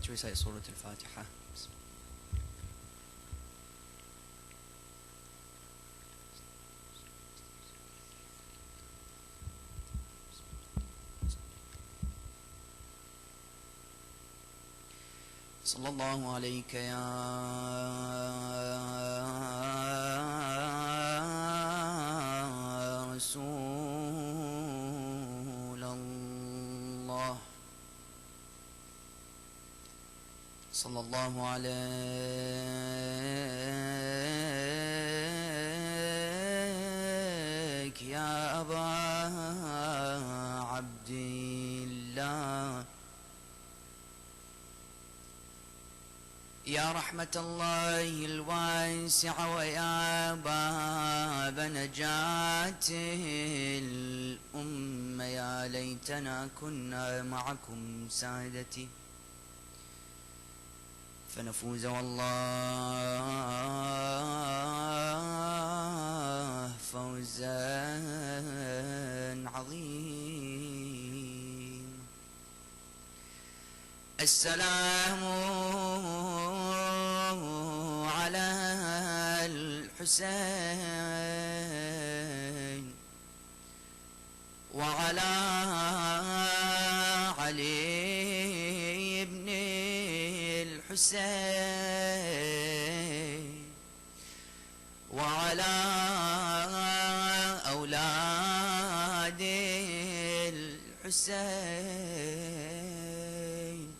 to recite Surah Al-Fatiha. صلى الله عليك يا رسول الله صلى الله عليك يا أبا عبد الله يا رحمة الله الواسعة ويا باب نجاته الأمة يا ليتنا كنا معكم سادتي فنفوز والله فوزا عظيم. السلام على الحسين وعلى علي بن الحسين وعلى أولاد الحسين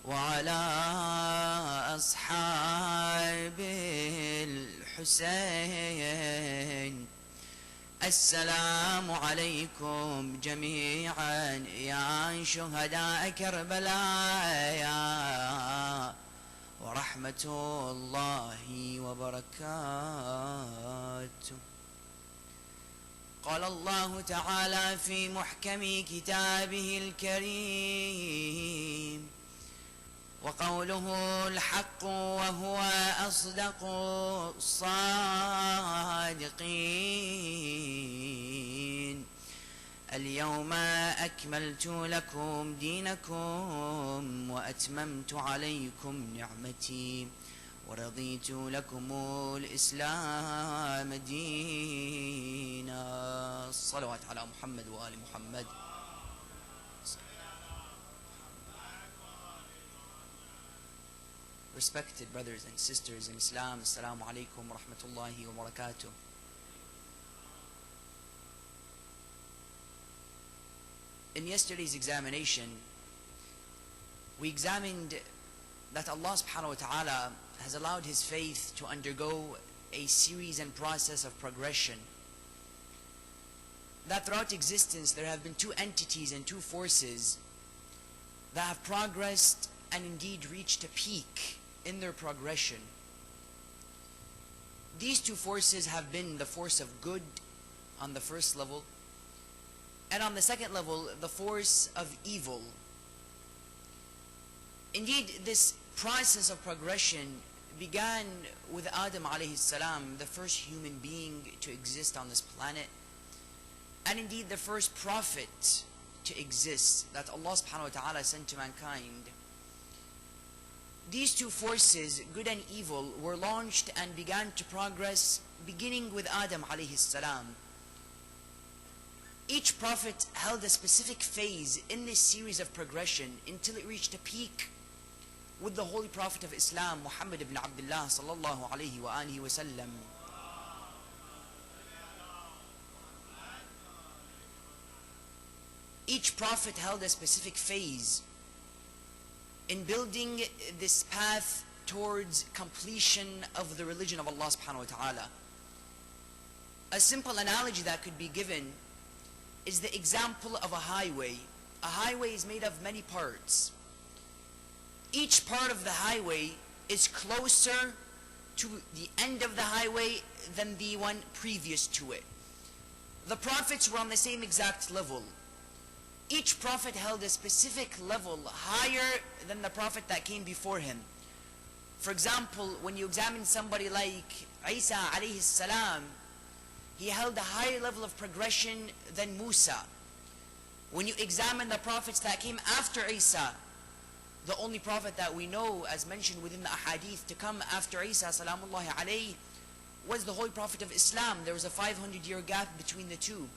وعلى أصحاب الحسين. السلام عليكم جميعا يا شهداء كربلاء ورحمة الله وبركاته. قال الله تعالى في محكم كتابه الكريم وقوله الحق وهو أصدق الصادقين اليوم أكملت لكم دينكم وأتممت عليكم نعمتي ورضيت لكم الإسلام دينا. الصلوات على محمد وآل محمد. Respected brothers and sisters in Islam, Assalamu alaikum wa rahmatullahi wa barakatuh. In yesterday's examination, we examined that Allah subhanahu wa ta'ala has allowed His faith to undergo a series and process of progression. That throughout existence there have been two entities and two forces that have progressed and indeed reached a peak in their progression. These two forces have been the force of good on the first level, and on the second level, the force of evil. Indeed, this process of progression began with Adam alayhi salam, the first human being to exist on this planet, and indeed the first prophet to exist that Allah subhanahu wa ta'ala sent to mankind. These two forces, good and evil, were launched and began to progress beginning with Adam alayhi salam. Each prophet held a specific phase in this series of progression until it reached a peak with the Holy Prophet of Islam, Muhammad ibn Abdullah sallallahu alayhi wa alihi wa sallam. Each prophet held a specific phase in building this path towards completion of the religion of Allah subhanahu wa ta'ala. A simple analogy that could be given is the example of a highway. A highway is made of many parts. Each part of the highway is closer to the end of the highway than the one previous to it. The prophets were on the same exact level. Each prophet held a specific level higher than the prophet that came before him. For example, when you examine somebody like Isa alayhi salam, he held a higher level of progression than Musa. When you examine the prophets that came after Isa, The only prophet that we know, as mentioned within the ahadith, to come after Isa salamullahi alayhi was the Holy Prophet of Islam. There was a 500-year gap between the two.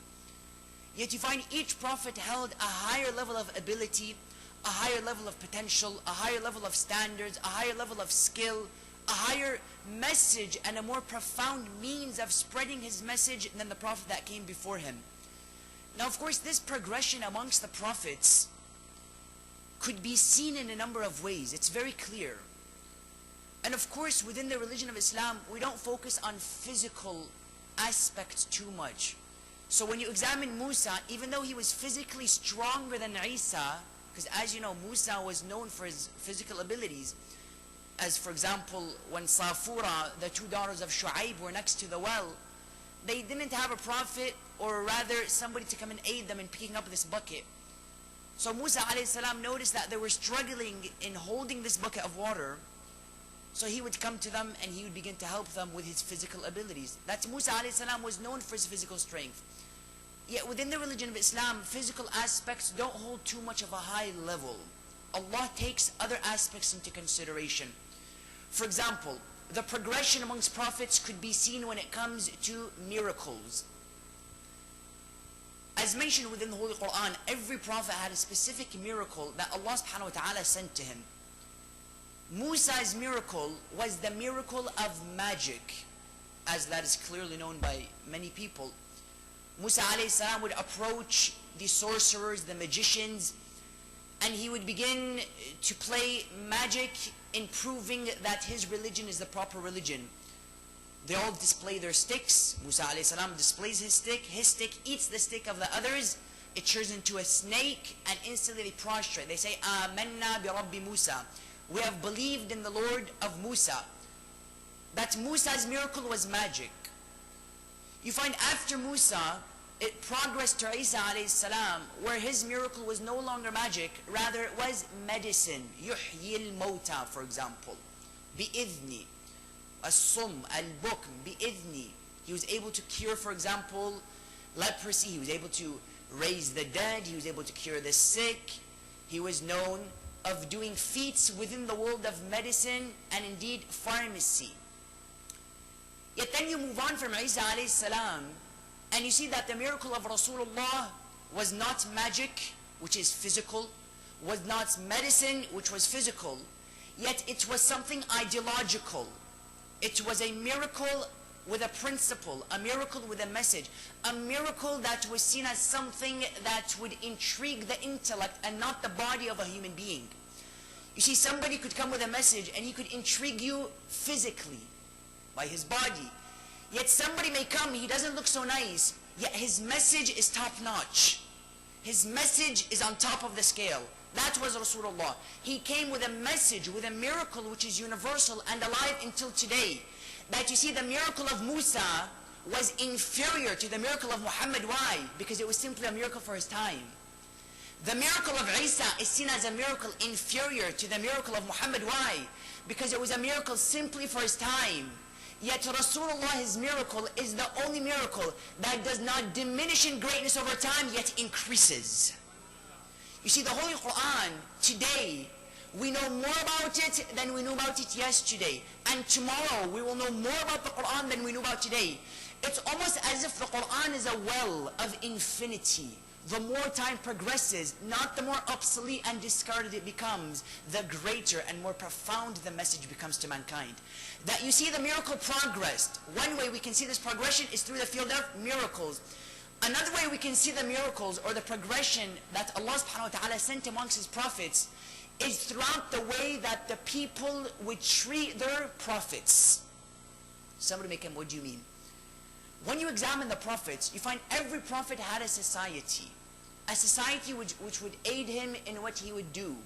Yet you find each prophet held a higher level of ability, a higher level of potential, a higher level of standards, a higher level of skill, a higher message and a more profound means of spreading his message than the prophet that came before him. Now, of course, this progression amongst the prophets could be seen in a number of ways. It's very clear. And of course, within the religion of Islam, we don't focus on physical aspects too much. So when you examine Musa, even though he was physically stronger than Isa, because as you know, Musa was known for his physical abilities, as for example, when Safura, the two daughters of Shu'aib, were next to the well, they didn't have a prophet, or rather somebody to come and aid them in picking up this bucket. So Musa alayhi salam noticed that they were struggling in holding this bucket of water. So he would come to them and he would begin to help them with his physical abilities. That's Musa alayhi salam was known for his physical strength. Yet within the religion of Islam, physical aspects don't hold too much of a high level. Allah takes other aspects into consideration. For example, the progression amongst prophets could be seen when it comes to miracles. As mentioned within the Holy Quran, every prophet had a specific miracle that Allah subhanahu wa ta'ala sent to him. Musa's miracle was the miracle of magic, as that is clearly known by many people. Musa alayhi salam would approach the sorcerers, the magicians, and he would begin to play magic in proving that his religion is the proper religion. They all display their sticks. Musa alayhi salam displays his stick eats the stick of the others, it turns into a snake, and instantly they prostrate. They say, Amanna bi Rabbi Musa. We have believed in the Lord of Musa. That Musa's miracle was magic. You find after Musa, it progressed to Isa alayhi salam, where his miracle was no longer magic, rather it was medicine. Yuhyi al-mawta, for example. Bi-idhni. As-sum, al-bukm, bi-idhni. He was able to cure, for example, leprosy. He was able to raise the dead. He was able to cure the sick. He was known of doing feats within the world of medicine and indeed pharmacy. Yet then you move on from Isa alayhi salam, and you see that the miracle of Rasulullah was not magic, which is physical, was not medicine, which was physical, yet it was something ideological. It was a miracle with a principle, a miracle with a message, a miracle that was seen as something that would intrigue the intellect and not the body of a human being. You see, somebody could come with a message and he could intrigue you physically by his body. Yet somebody may come, he doesn't look so nice, yet his message is top-notch. His message is on top of the scale. That was Rasulullah. He came with a message, with a miracle which is universal and alive until today. That you see, the miracle of Musa was inferior to the miracle of Muhammad. Why? Because it was simply a miracle for his time. The miracle of Isa is seen as a miracle inferior to the miracle of Muhammad. Why? Because it was a miracle simply for his time. Yet Rasulullah, his miracle, is the only miracle that does not diminish in greatness over time, yet increases. You see, the Holy Quran, today, we know more about it than we knew about it yesterday. And tomorrow, we will know more about the Quran than we knew about today. It's almost as if the Quran is a well of infinity. The more time progresses, not the more obsolete and discarded it becomes, the greater and more profound the message becomes to mankind. That you see the miracle progressed. One way we can see this progression is through the field of miracles. Another way we can see the miracles or the progression that Allah subhanahu wa ta'ala sent amongst His prophets is throughout the way that the people would treat their prophets. Somebody may come, what do you mean? When you examine the prophets, you find every prophet had a society which would aid him in what he would do.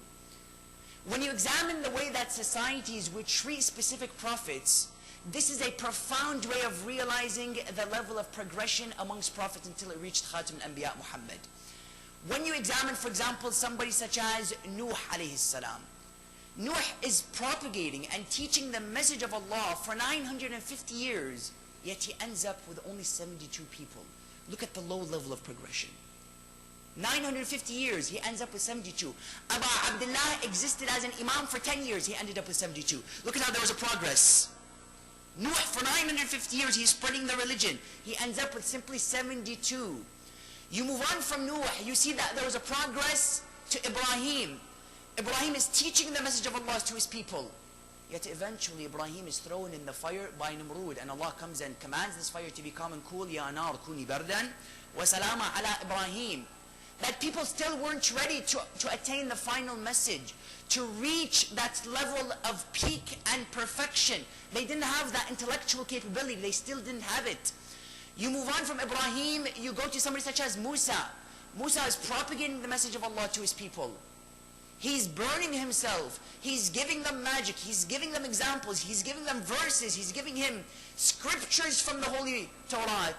When you examine the way that societies would treat specific prophets, this is a profound way of realizing the level of progression amongst prophets until it reached Khatam al-Anbiya Muhammad. When you examine, for example, somebody such as Nuh alayhi salam, Nuh is propagating and teaching the message of Allah for 950 years, yet he ends up with only 72 people. Look at the low level of progression. 950 years, he ends up with 72. Abu Abdullah existed as an imam for 10 years, he ended up with 72. Look at how there was a progress. Nuh, for 950 years, he's spreading the religion. He ends up with simply 72. You move on from Nuh, you see that there was a progress to Ibrahim. Ibrahim is teaching the message of Allah to his people. Yet eventually Ibrahim is thrown in the fire by Namrud, and Allah comes and commands this fire to become cool. Ya nar kuni bardan wa salama ala Ibrahim. That people still weren't ready to attain the final message, to reach that level of peak and perfection. They didn't have that intellectual capability. They still didn't have it. You move on from Ibrahim, you go to somebody such as Musa. Musa is propagating the message of Allah to his people. He's burning himself. He's giving them magic. He's giving them examples. He's giving them verses. He's giving him scriptures from the Holy Torah.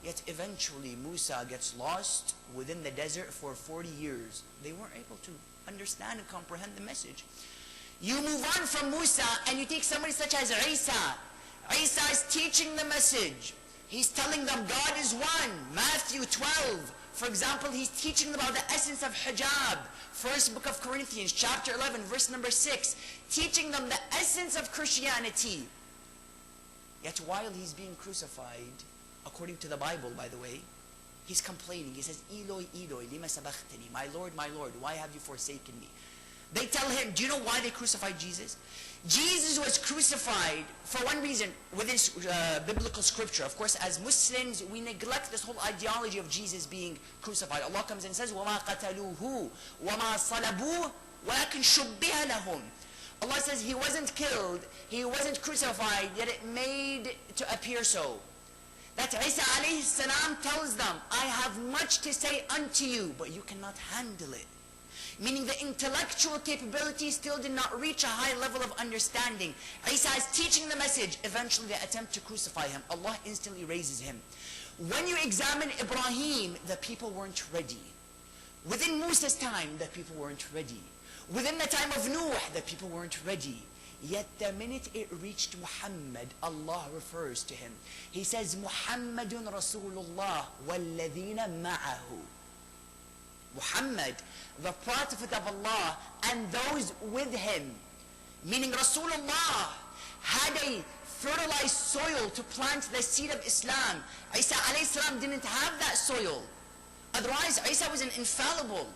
Yet eventually Musa gets lost within the desert for 40 years. They weren't able to understand and comprehend the message. You move on from Musa and you take somebody such as Isa. Isa is teaching the message. He's telling them God is one. Matthew 12. For example, he's teaching them about the essence of hijab. First book of Corinthians, chapter 11, verse number 6. Teaching them the essence of Christianity. Yet while he's being crucified, according to the Bible, by the way, he's complaining. He says, Eloi, Eloi, lima sabachthani. My Lord, why have you forsaken me? They tell him, do you know why they crucified Jesus? Jesus was crucified for one reason within biblical scripture. Of course, as Muslims, we neglect this whole ideology of Jesus being crucified. Allah comes and says, وَمَا قَتَلُوهُ وَمَا صَلَبُوهُ وَلَكِنْ شُبِّهَ لَهُمْ. Allah says he wasn't killed, he wasn't crucified, yet it made to appear so. That Isa alayhi salam tells them, I have much to say unto you, but you cannot handle it. Meaning the intellectual capability still did not reach a high level of understanding. Isa is teaching the message. Eventually they attempt to crucify him. Allah instantly raises him. When you examine Ibrahim, the people weren't ready. Within Musa's time, the people weren't ready. Within the time of Nuh, the people weren't ready. Yet the minute it reached Muhammad, Allah refers to him. He says, Muhammadun Rasulullah walladhina ma'ahu. Muhammad, the Prophet of Allah, and those with him. Meaning Rasulullah had a fertilized soil to plant the seed of Islam. Isa alayhi salam didn't have that soil. Otherwise, Isa was an infallible.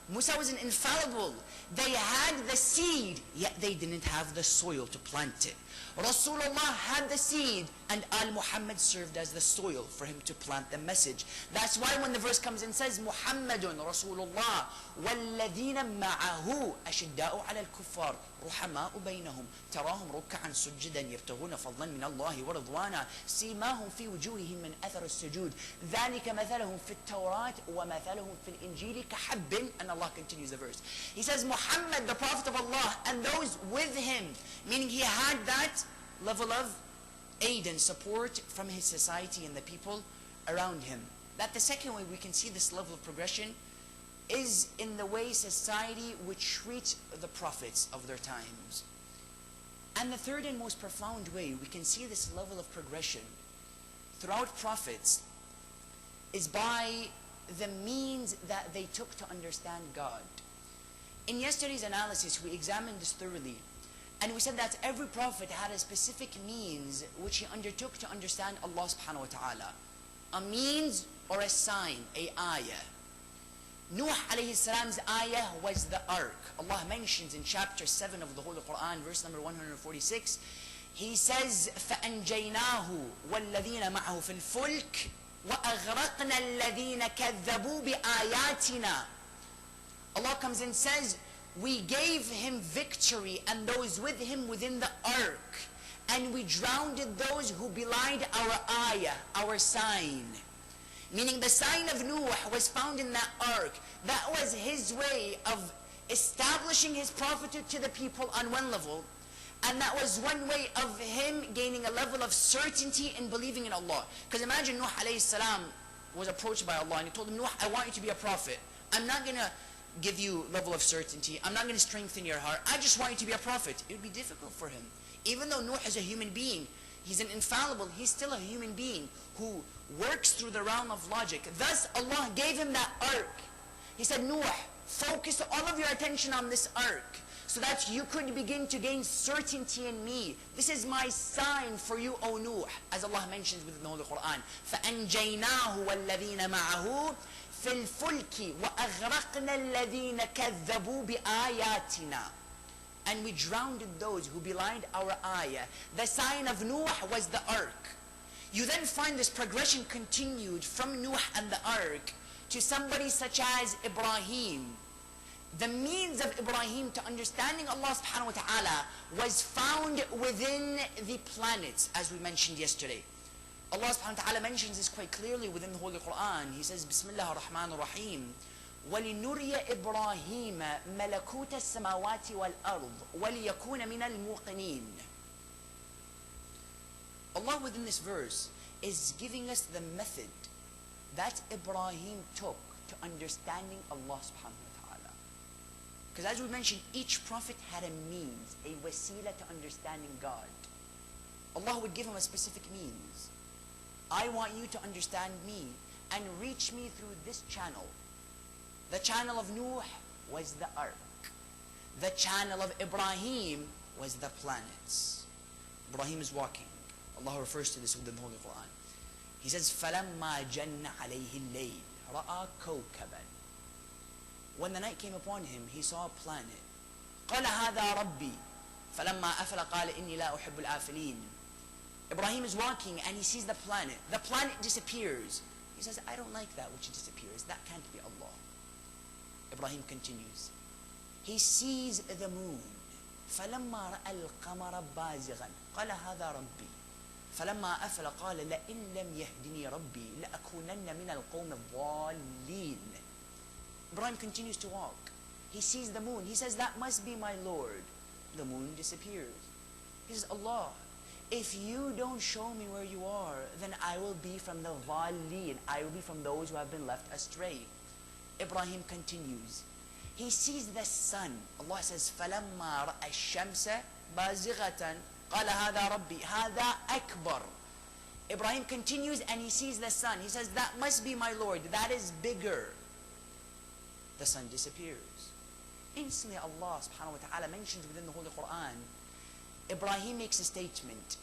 Musa was an infallible. They had the seed, yet they didn't have the soil to plant it. Rasulullah had the seed, and Al-Muhammad served as the soil for him to plant the message. That's why when the verse comes and says, Muhammadun Rasulullah, وَالَّذِينَ مَعَهُ أَشِدَّاءُ عَلَى الْكُفَّارِ رُحَمَاءُ بَيْنَهُمْ تَرَاهُمْ رُكَّعًا سُجَّدًا يَبْتَغُونَ فَضْلًا مِنَ اللَّهِ وَرِضْوَانًا سِيمَاهُمْ فِي وُجُوهِهِمْ مِنْ أَثَرِ السُّجُودِ ذَلِكَ مَثَلُهُمْ فِي التَّوْرَاةِ وَمَثَلُهُمْ فِي الْإِنْجِيلِ كَحَبٍّ. And Allah continues the verse. He says, Muhammad, the Prophet of Allah, and those with him. Meaning he had that level of aid and support from his society and the people around him. That the second way we can see this level of progression is in the way society would treat the prophets of their times. And the third and most profound way we can see this level of progression throughout prophets is by the means that they took to understand God. In yesterday's analysis, we examined this thoroughly, and we said that every prophet had a specific means which he undertook to understand Allah subhanahu wa ta'ala. A means or a sign, a ayah. Nuh alayhi salam's ayah was the ark. Allah mentions in chapter 7 of the Holy Quran, verse number 146, He says, فَأَنْجَيْنَاهُ وَالَّذِينَ مَعَهُ فِي الْفُلْكِ وَأَغْرَقْنَا الَّذِينَ كَذَّبُوا بِآيَاتِنَا. Allah comes and says, we gave him victory and those with him within the ark, and we drowned those who belied our ayah, our sign. Meaning the sign of Nuh was found in that ark. That was his way of establishing his prophethood to the people on one level, and that was one way of him gaining a level of certainty in believing in Allah. Because imagine Nuh alayhi salam was approached by Allah and he told him, Nuh, I want you to be a prophet. I'm not going to give you level of certainty. I'm not going to strengthen your heart. I just want you to be a prophet. It would be difficult for him. Even though Nuh is a human being, he's an infallible, he's still a human being who works through the realm of logic. Thus Allah gave him that ark. He said, Nuh, focus all of your attention on this ark, so that you could begin to gain certainty in me. This is my sign for you, O Nuh, as Allah mentions within the Holy Quran. فَأَنْجَيْنَاهُ وَالَّذِينَ مَعَهُ فِي الْفُلْكِ وَأَغْرَقْنَا الَّذِينَ كَذَّبُوا بِآيَاتِنَا. And we drowned those who belied our ayah. The sign of Nuh was the ark. You then find this progression continued from Nuh and the ark to somebody such as Ibrahim. The means of Ibrahim to understanding Allah subhanahu wa ta'ala was found within the planets, as we mentioned yesterday. Allah subhanahu wa ta'ala mentions this quite clearly within the Holy Quran. He says, Bismillah ar-Rahman ar-Rahim, وَلِنُرِيَ إِبْرَاهِيمَ مَلَكُوتَ السَّمَاوَاتِ وَالْأَرْضِ وَلِيَكُونَ مِنَ الْمُوقِنِينَ. Allah within this verse is giving us the method that Ibrahim took to understanding Allah subhanahu wa ta'ala. Because as we mentioned, each prophet had a means, a wasila to understanding God. Allah would give him a specific means. I want you to understand me and reach me through this channel. The channel of Nuh was the ark. The channel of Ibrahim was the planets. Ibrahim is walking. Allah refers to this within the Holy Quran. He says, فَلَمَّا جَنَّ عَلَيْهِ اللَّيْلِ رَأَى كَوْكَبًا. When the night came upon him, he saw a planet. قَالَ هَذَا رَبِّي فَلَمَّا أَفَلَ قَالَ إِنِّي لَا أُحِبُّ الْآفِلِينَ. Ibrahim is walking and he sees the planet. The planet disappears. He says, I don't like that which disappears. That can't be Allah. Ibrahim continues. He sees the moon. فَلَمَّا رَأَى الْقَمَرَ بَازِغًا قَالَ هَذَا رَبِّي فَلَمَّا أَفَلَ قَالَ لَئِن لَمْ يَهْدِنِي رَبِّي لَأَكُونَنَّ مِنَ الْقَوْمِ الضَّالِّينَ. Ibrahim continues to walk. He sees the moon. He says, that must be my Lord. The moon disappears. He says, Allah, if you don't show me where you are, then I will be from the dhalleen. I will be from those who have been left astray. Ibrahim continues. He sees the sun. Allah says, فَلَمَّا رَأَى الشَّمْسَ بَازِغَةً قَالَ هَذَا رَبِّي هَذَا أَكْبَرُ. Ibrahim continues and he sees the sun. He says, that must be my Lord. That is bigger. The sun disappears. Instantly Allah subhanahu wa ta'ala mentions within the Holy Quran, Ibrahim makes a statement.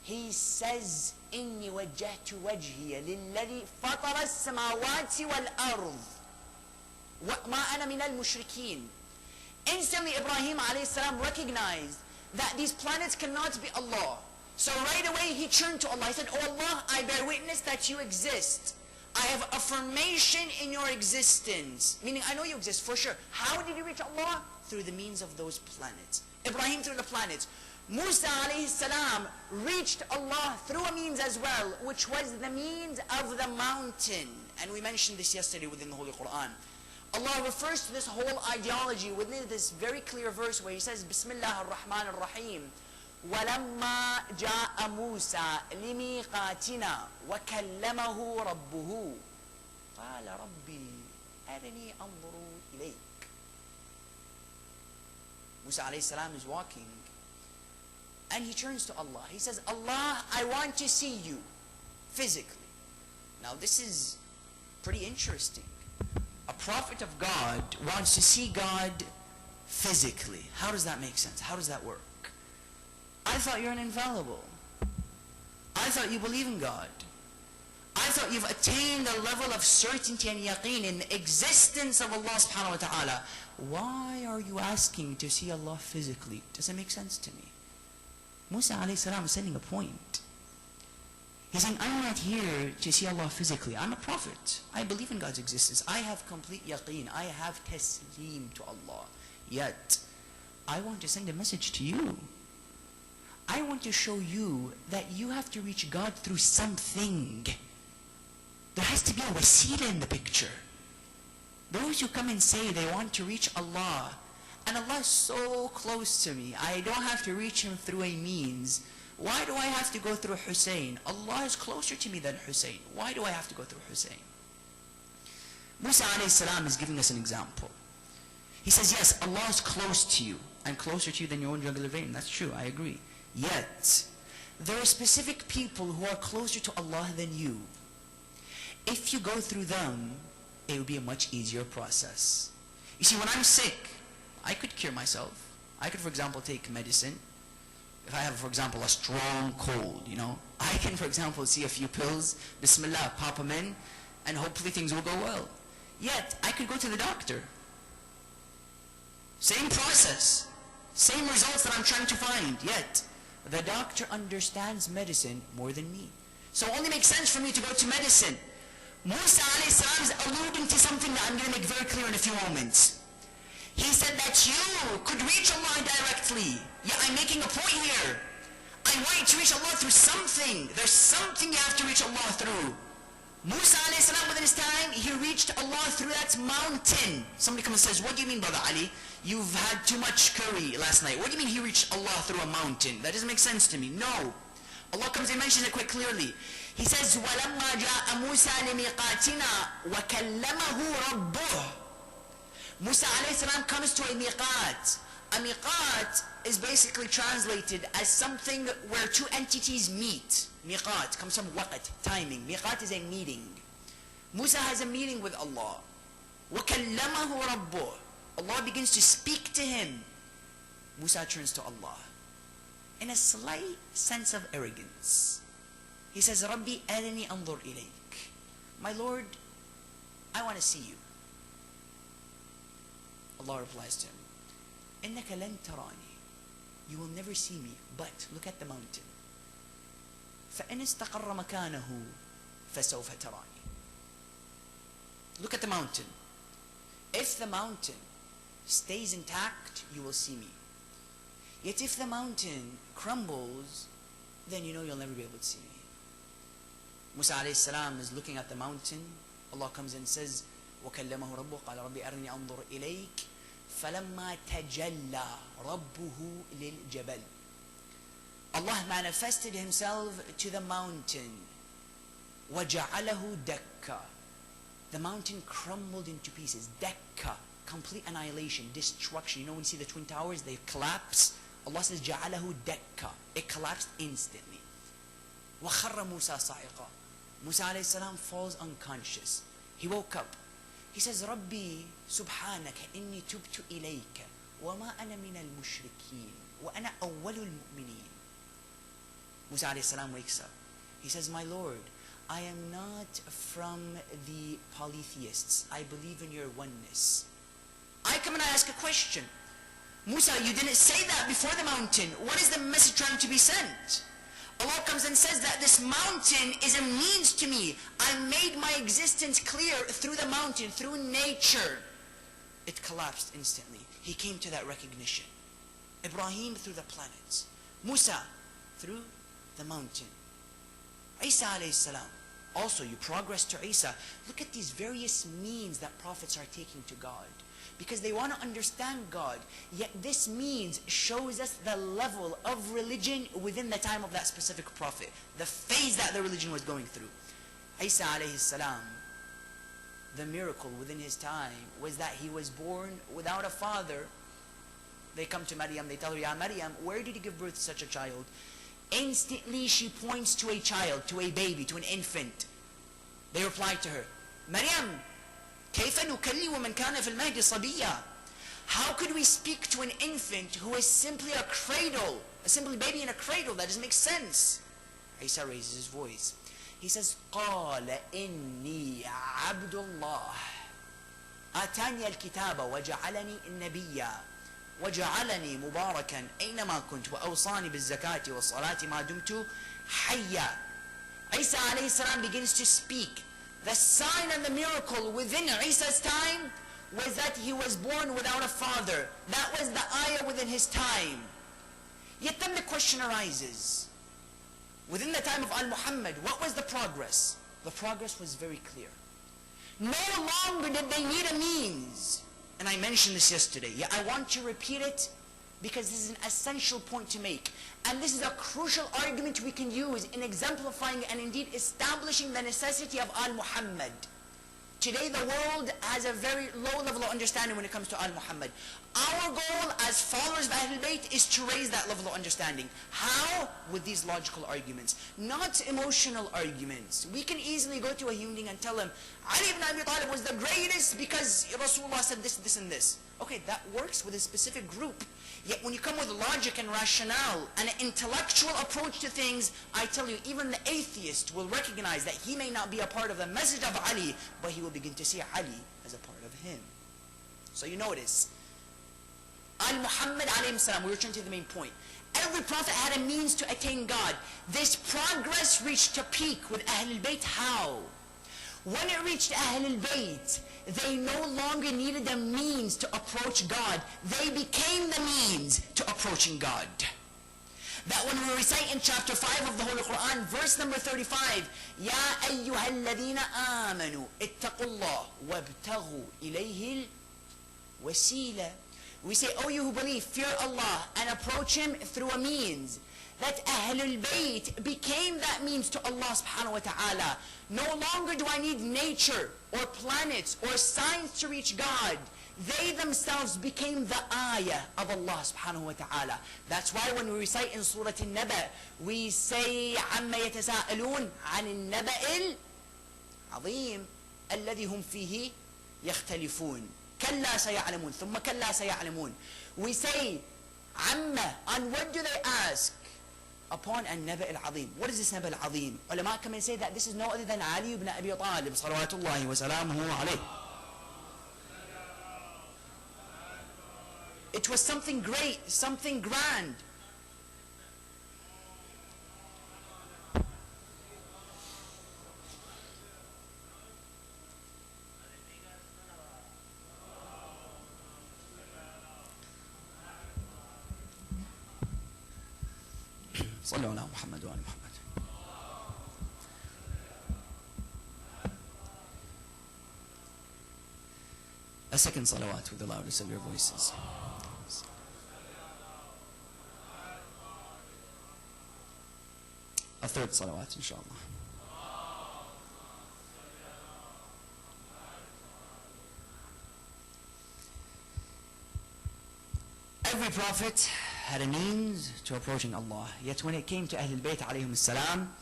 He says, إِنِّي وَجَّهْتُ وَجْهِيَ لِلَّذِي فَطَرَ السَّمَاوَاتِ وَالْأَرْضِ وَمَا أَنَا مِنَ الْمُشْرِكِينَ. Instantly Ibrahim alayhi salam recognized that these planets cannot be Allah. So right away he turned to Allah. He said, Oh Allah, I bear witness that you exist. I have affirmation in your existence. Meaning, I know you exist for sure. How did you reach Allah? Through the means of those planets. Ibrahim through the planets. Musa alayhi salam reached Allah through a means as well, which was the means of the mountain. And we mentioned this yesterday within the Holy Quran. Allah refers to this whole ideology within this very clear verse where He says, Bismillah ar-Rahman ar-Rahim. وَلَمَّا جَاءَ مُوسَى لِمِيقَاتِنَا وَكَلَّمَهُ رَبُّهُ قَالَ رَبِّي أَرِنِي أَنظُرُ إِلَيْكَ. Musa alayhi salam is walking and he turns to Allah. He says, Allah, I want to see you physically. Now this is pretty interesting. A prophet of God wants to see God physically. How does that make sense? How does that work? I thought you're an infallible. I thought you believe in God. I thought you've attained a level of certainty and yaqeen in the existence of Allah subhanahu wa ta'ala. Why are you asking to see Allah physically? Does it make sense to me? Musa alayhi salam is sending a point. He's saying, I'm not here to see Allah physically. I'm a prophet. I believe in God's existence. I have complete yaqeen. I have taslim to Allah. Yet, I want to send a message to you. I want to show you that you have to reach God through something. There has to be a wasila in the picture. Those who come and say they want to reach Allah, and Allah is so close to me, I don't have to reach Him through a means. Why do I have to go through Hussein? Allah is closer to me than Hussein. Why do I have to go through Hussein? Musa alayhi salam is giving us an example. He says, yes, Allah is close to you, and closer to you than your own jugular vein. That's true, I agree. Yet, there are specific people who are closer to Allah than you. If you go through them, it would be a much easier process. You see, when I'm sick, I could cure myself. I could, for example, take medicine. If I have, for example, a strong cold, I can, for example, see a few pills, Bismillah, pop them in, and hopefully things will go well. Yet, I could go to the doctor. Same process, same results that I'm trying to find, yet the doctor understands medicine more than me. So it only makes sense for me to go to medicine. Musa alayhi salam is alluding to something that I'm going to make very clear in a few moments. He said that you could reach Allah directly. Yeah, I'm making a point here. I want you to reach Allah through something. There's something you have to reach Allah through. Musa alayhi salam within his time, he reached Allah through that mountain. Somebody comes and says, what do you mean, Brother Ali? You've had too much curry last night. What do you mean he reached Allah through a mountain? That doesn't make sense to me. No. Allah comes and mentions it quite clearly. He says, وَلَمَّا جَاءَ مُوسَى لِمِيقَاتِنَا وَكَلَّمَهُ رَبُّهُ. Musa alayhi salam comes to a miqat. A miqat is basically translated as something where two entities meet. Miqat comes from waqt, timing. Miqat is a meeting. Musa has a meeting with Allah. وَكَلَّمَهُ رَبُّهُ. Allah begins to speak to him. Musa turns to Allah in a slight sense of arrogance. He says, Rabbi arini anzur ilayk. My Lord, I want to see you. Allah replies to him, إِنَّكَ لَن تَرَانِي. You will never see me, but look at the mountain. فَإِنِ اسْتَقَرَّ مَكَانَهُ فَسَوْفَ تَرَانِي. Look at the mountain. If the mountain stays intact, you will see me. Yet if the mountain crumbles, then you know you'll never be able to see me. Musa alayhi salam is looking at the mountain. Allah comes and says, وَكَلَّمَهُ رَبُّهُ قَالَ رَبِّ أَرْنِي أَنظُرْ إِلَيْكَ فَلَمَّا تَجَلَّى رَبُّهُ لِلْجَبَلِ. Allah manifested himself to the mountain. وَجَعَلَهُ دَكَّةً. The mountain crumbled into pieces. Dakka, complete annihilation, destruction. You know when you see the Twin Towers, they collapse. Allah says, جَعَلَهُ دَكَّةً. It collapsed instantly. وَخَرَّ مُوسَى صَعِقًا. Musa alayhi salam falls unconscious. He woke up. He says, Rabbi, subhanaka inni tubtu ilayka wa ma ana min al-mushrikeen wa ana awwalul mu'mineen. Musa alayhi salam wakes up. He says, my Lord, I am not from the polytheists. I believe in your oneness. I come and I ask a question. Musa, you didn't say that before the mountain. What is the message trying to be sent? Allah comes and says that this mountain is a means to me. I made my existence clear through the mountain, through nature. It collapsed instantly. He came to that recognition. Ibrahim through the planets. Musa through the mountain. Isa alayhi salam. Also, you progress to Isa. Look at these various means that prophets are taking to God. Because they want to understand God. Yet this means shows us the level of religion within the time of that specific prophet. The phase that the religion was going through. Isa alayhi salam, the miracle within his time was that he was born without a father. They come to Maryam, they tell her, Ya Maryam, where did you give birth to such a child? Instantly she points to a child, to a baby, to an infant. They reply to her, Maryam, كيف نكلم من كان في المهد صبيا? How could we speak to an infant who is simply a cradle, a simply baby in a cradle? That doesn't make sense. Isa raises his voice. He says, قال إني عبد الله آتاني الكتاب وجعلني النبيا وجعلني مباركا أينما كنت وأوصاني بالزكاة والصلاة ما دمت حيا. Isa alayhi salam begins to speak. The sign and the miracle within Isa's time was that he was born without a father. That was the ayah within his time. Yet then the question arises. Within the time of Al-Muhammad, what was the progress? The progress was very clear. No longer did they need a means. And I mentioned this yesterday. Yeah, I want to repeat it because this is an essential point to make. And this is a crucial argument we can use in exemplifying and indeed establishing the necessity of Al-Muhammad. Today the world has a very low level of understanding when it comes to Al Muhammad. Our goal as followers of Ahlul Bayt is to raise that level of understanding. How? With these logical arguments, not emotional arguments. We can easily go to a human being and tell him, Ali ibn Abi Talib was the greatest because Rasulullah said this, this and this. Okay, that works with a specific group. Yet when you come with logic and rationale and an intellectual approach to things, I tell you, even the atheist will recognize that he may not be a part of the message of Ali, but he will begin to see Ali as a part of him. So you notice, Al-Muhammad alayhi salam, we return to the main point. Every prophet had a means to attain God. This progress reached a peak with Ahlul Bayt. How? When it reached Ahlul Bayt, they no longer needed a means to approach God. They became the means to approaching God. That when we recite in chapter 5 of the Holy Quran, verse number 35, Ya ayyuha alladhina amanu ittaqullah wabtaghu ilayhi wasila. We say, oh you who believe, fear Allah and approach Him through a means. That Ahlul Bayt became that means to Allah subhanahu wa ta'ala. No longer do I need nature or planets or science to reach God. They themselves became the ayah of Allah subhanahu wa ta'ala. That's why when we recite in Surah An-Naba, we say, عَمَّا يَتَسَاءَلُونَ عَنِ النَّبَإِ الْعَظِيمِ الَّذِي هُمْ فِيهِ يَخْتَلِفُونَ كَلَّا سَيَعْلَمُونَ ثُمَّ كَلَّا سَيَعْلَمُونَ. We say, عَمَّا, on what do they ask? Upon An-Naba al-Azim. What is this Naba al-Azim? Ulama come and say that this is no other than Ali ibn Abi Talib, salawatullahi wa salamuhu alayh. It was something great, something grand. صلوا على محمد وآل محمد. A second salawat with the loudest of your voices. A third salawat, inshallah. Every prophet had a means to approaching Allah. Yet when it came to Ahlul Bayt alayhim salam,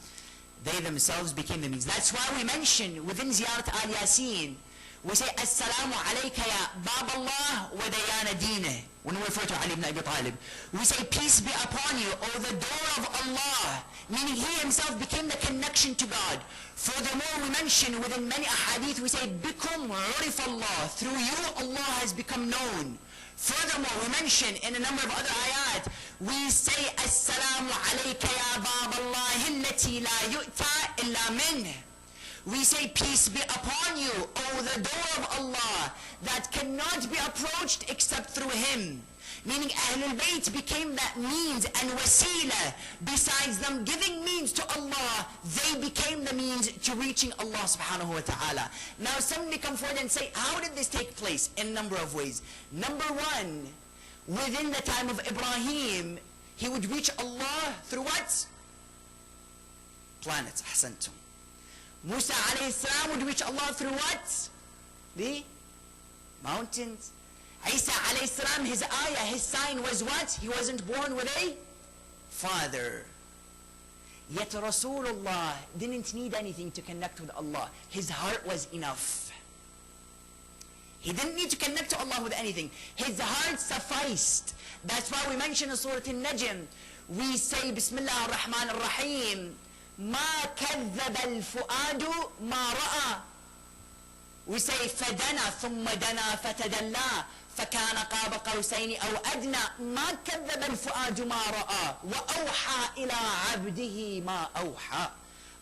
they themselves became the means. That's why we mention within Ziyarat Al-Yasin, we say, As-salamu alayka ya Bab Allah wa dayana dineh. When we refer to Ali ibn Abi Talib, we say, peace be upon you, O the door of Allah. Meaning he himself became the connection to God. Furthermore, we mention within many ahadith, we say, Bikum urif Allah. Through you, Allah has become known. Furthermore, we mention in a number of other ayat, we say, As-salamu alayka ya Bab Allah allati la yu'ta illa minh. We say, peace be upon you, O the door of Allah, that cannot be approached except through Him. Meaning Ahlul Bayt became that means and wasila. Besides them giving means to Allah, they became the means to reaching Allah subhanahu wa ta'ala. Now somebody come forward and say, how did this take place? In a number of ways. Number one, within the time of Ibrahim, he would reach Allah through what? Planets, ahsantum. Musa alayhi salam would reach Allah through what? The mountains. Isa alayhi salam, his ayah, his sign was what? He wasn't born with a father. Yet Rasulullah didn't need anything to connect with Allah. His heart was enough. He didn't need to connect to Allah with anything. His heart sufficed. That's why we mention in Surah An-Najm, we say, Bismillah ar-Rahman ar-Rahim, ما كذب الفؤاد ما رأى. We say فدنا ثم دنا فتدلى فكان قاب قوسين أو أدنى ما كذب الفؤاد ما رأى وأوحى إلى عبده ما أوحى.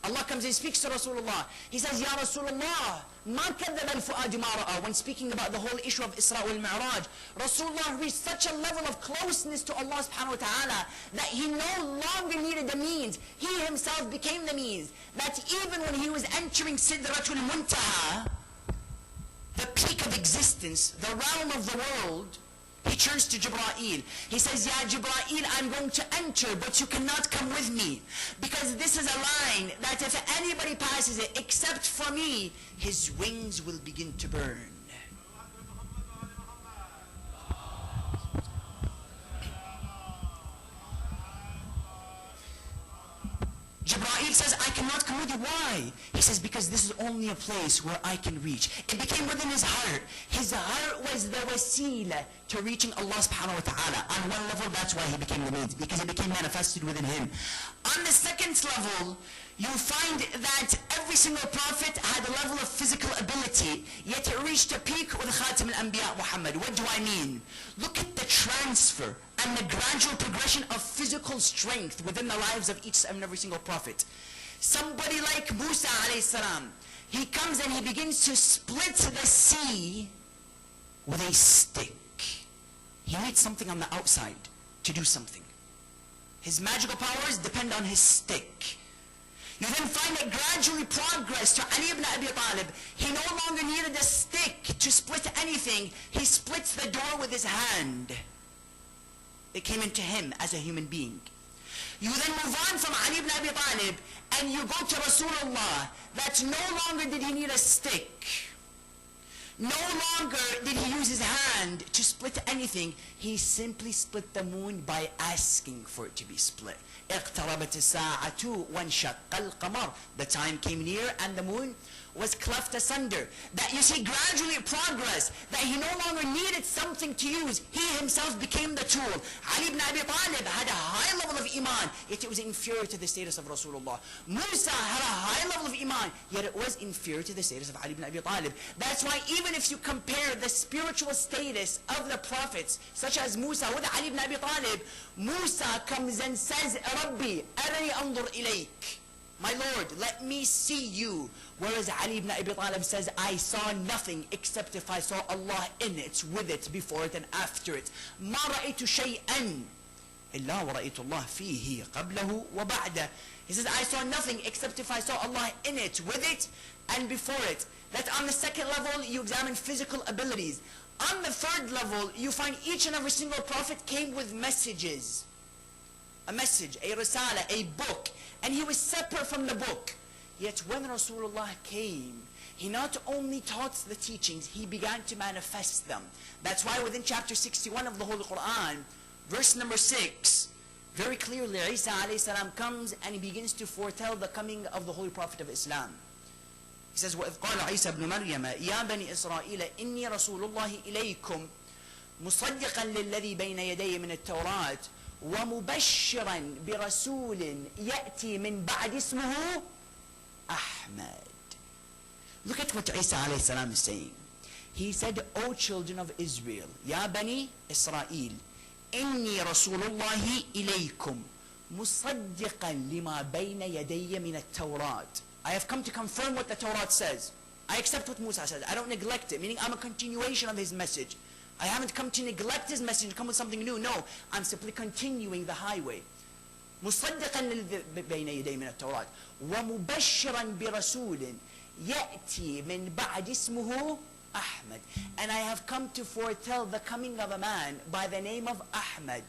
Allah comes and speaks to Rasulullah. He says, Ya Rasulullah, ما كذب الفؤاد ما رأى. When speaking about the whole issue of Isra wal Mi'raj, Rasulullah reached such a level of closeness to Allah subhanahu wa ta'ala that he no longer needed the means. He himself became the means. That even when he was entering Sidratul Muntaha, the peak of existence, the realm of the world, He turns to Jibreel. He says, Ya Jibreel, I'm going to enter, but you cannot come with me. Because this is a line that if anybody passes it except for me, his wings will begin to burn. Jibreel says, I cannot come with you. Why? He says, because this is only a place where I can reach. It became within his heart. His heart was the wasila to reaching Allah subhanahu wa ta'ala. On one level, that's why he became the means, because it became manifested within him. On the second level, you find that every single prophet had a level of physical ability, yet it reached a peak with Khatim al-Anbiya Muhammad. What do I mean? Look at the transfer and the gradual progression of physical strength within the lives of each and every single prophet. Somebody like Musa alayhi salam, he comes and he begins to split the sea with a stick. He needs something on the outside to do something. His magical powers depend on his stick. You then find it gradually progress to Ali ibn Abi Talib. He no longer needed a stick to split anything. He splits the door with his hand. It came into him as a human being. You then move on from Ali ibn Abi Talib and you go to Rasulullah, that no longer did he need a stick. No longer did he use his hand to split anything. He simply split the moon by asking for it to be split. اقتربت الساعة وانشق القمر. The time came near and the moon was cleft asunder. That you see gradually progress, that he no longer needed something to use. He himself became the tool. Ali ibn Abi Talib had a high level of iman, yet it was inferior to the status of Rasulullah. Musa had a high level of iman, yet it was inferior to the status of Ali ibn Abi Talib. That's why even if you compare the spiritual status of the prophets, such as Musa with Ali ibn Abi Talib, Musa comes and says, Rabbi, arani andur ilayk. My Lord, let me see you. Whereas Ali ibn Abi Talib says, I saw nothing except if I saw Allah in it, with it, before it and after it. ما رأيت شيئا إلا ورأيت الله فيه قبله وبعده. He says, I saw nothing except if I saw Allah in it, with it, and before it. That on the second level, you examine physical abilities. On the third level, you find each and every single prophet came with messages. A message, a risala, a book. And he was separate from the book. Yet when Rasulullah came, he not only taught the teachings, he began to manifest them. That's why within chapter 61 of the Holy Quran, verse number 6, very clearly Isa alayhi salam comes and he begins to foretell the coming of the Holy Prophet of Islam. He says, وَإِذْ قَالَ عِيسَى ابْنُ مَرْيَمَ يَا بَنِي إِسْرَائِيلَ إِنِّي رَسُولُ اللَّهِ إِلَيْكُمْ مُصَدِّقًا لِلَّذِي بَيْنَ يَدَيَّ مِنَ التَّوْرَاةِ وَمُبَشِّرًا بِرَسُولٍ يَأْتِي مِنْ بَعْدِ اسْمُهُ Ahmad. Look at what Isa alayhi salam is saying. He said, O children of Israel, Ya Bani Israel, Inni Rasulullahi ilaykum, musaddiqan lima bayna yadayya min at-Tawrat. I have come to confirm what the Torah says. I accept what Musa says. I don't neglect it, meaning I'm a continuation of his message. I haven't come to neglect his message and come with something new. No, I'm simply continuing the highway. مصدقا بين يدي من التوراة ومبشرا برسول يأتي من بعد اسمه Ahmad. And I have come to foretell the coming of a man by the name of Ahmad.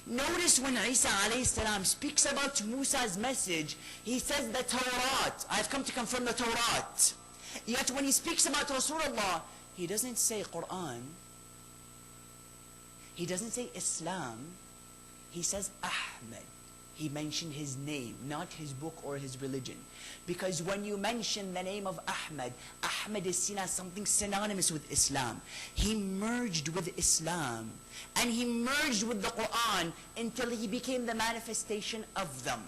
Notice when Isa alayhi salam speaks about Musa's message, he says the Torah. I've come to confirm the Torah. Yet when he speaks about Rasulullah, he doesn't say Quran. He doesn't say Islam. He says Ahmad. He mentioned his name, not his book or his religion. Because when you mention the name of Ahmad, Ahmad is seen as something synonymous with Islam. He merged with Islam. And he merged with the Quran until he became the manifestation of them.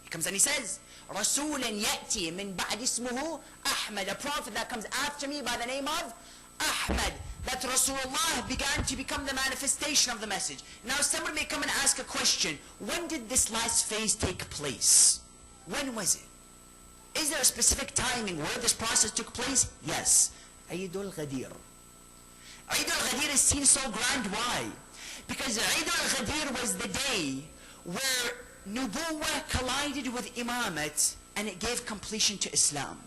He comes and he says, رَسُولٍ يَأْتِي مِنْ بَعْدِ اسْمُهُ Ahmad, a prophet that comes after me by the name of Ahmad. That Rasulullah began to become the manifestation of the message. Now somebody may come and ask a question. When did this last phase take place? When was it? Is there a specific timing where this process took place? Yes. Eid al-Ghadir. Eid al-Ghadir is seen so grand. Why? Because Eid al-Ghadir was the day where Nubuwwah collided with Imamat and it gave completion to Islam.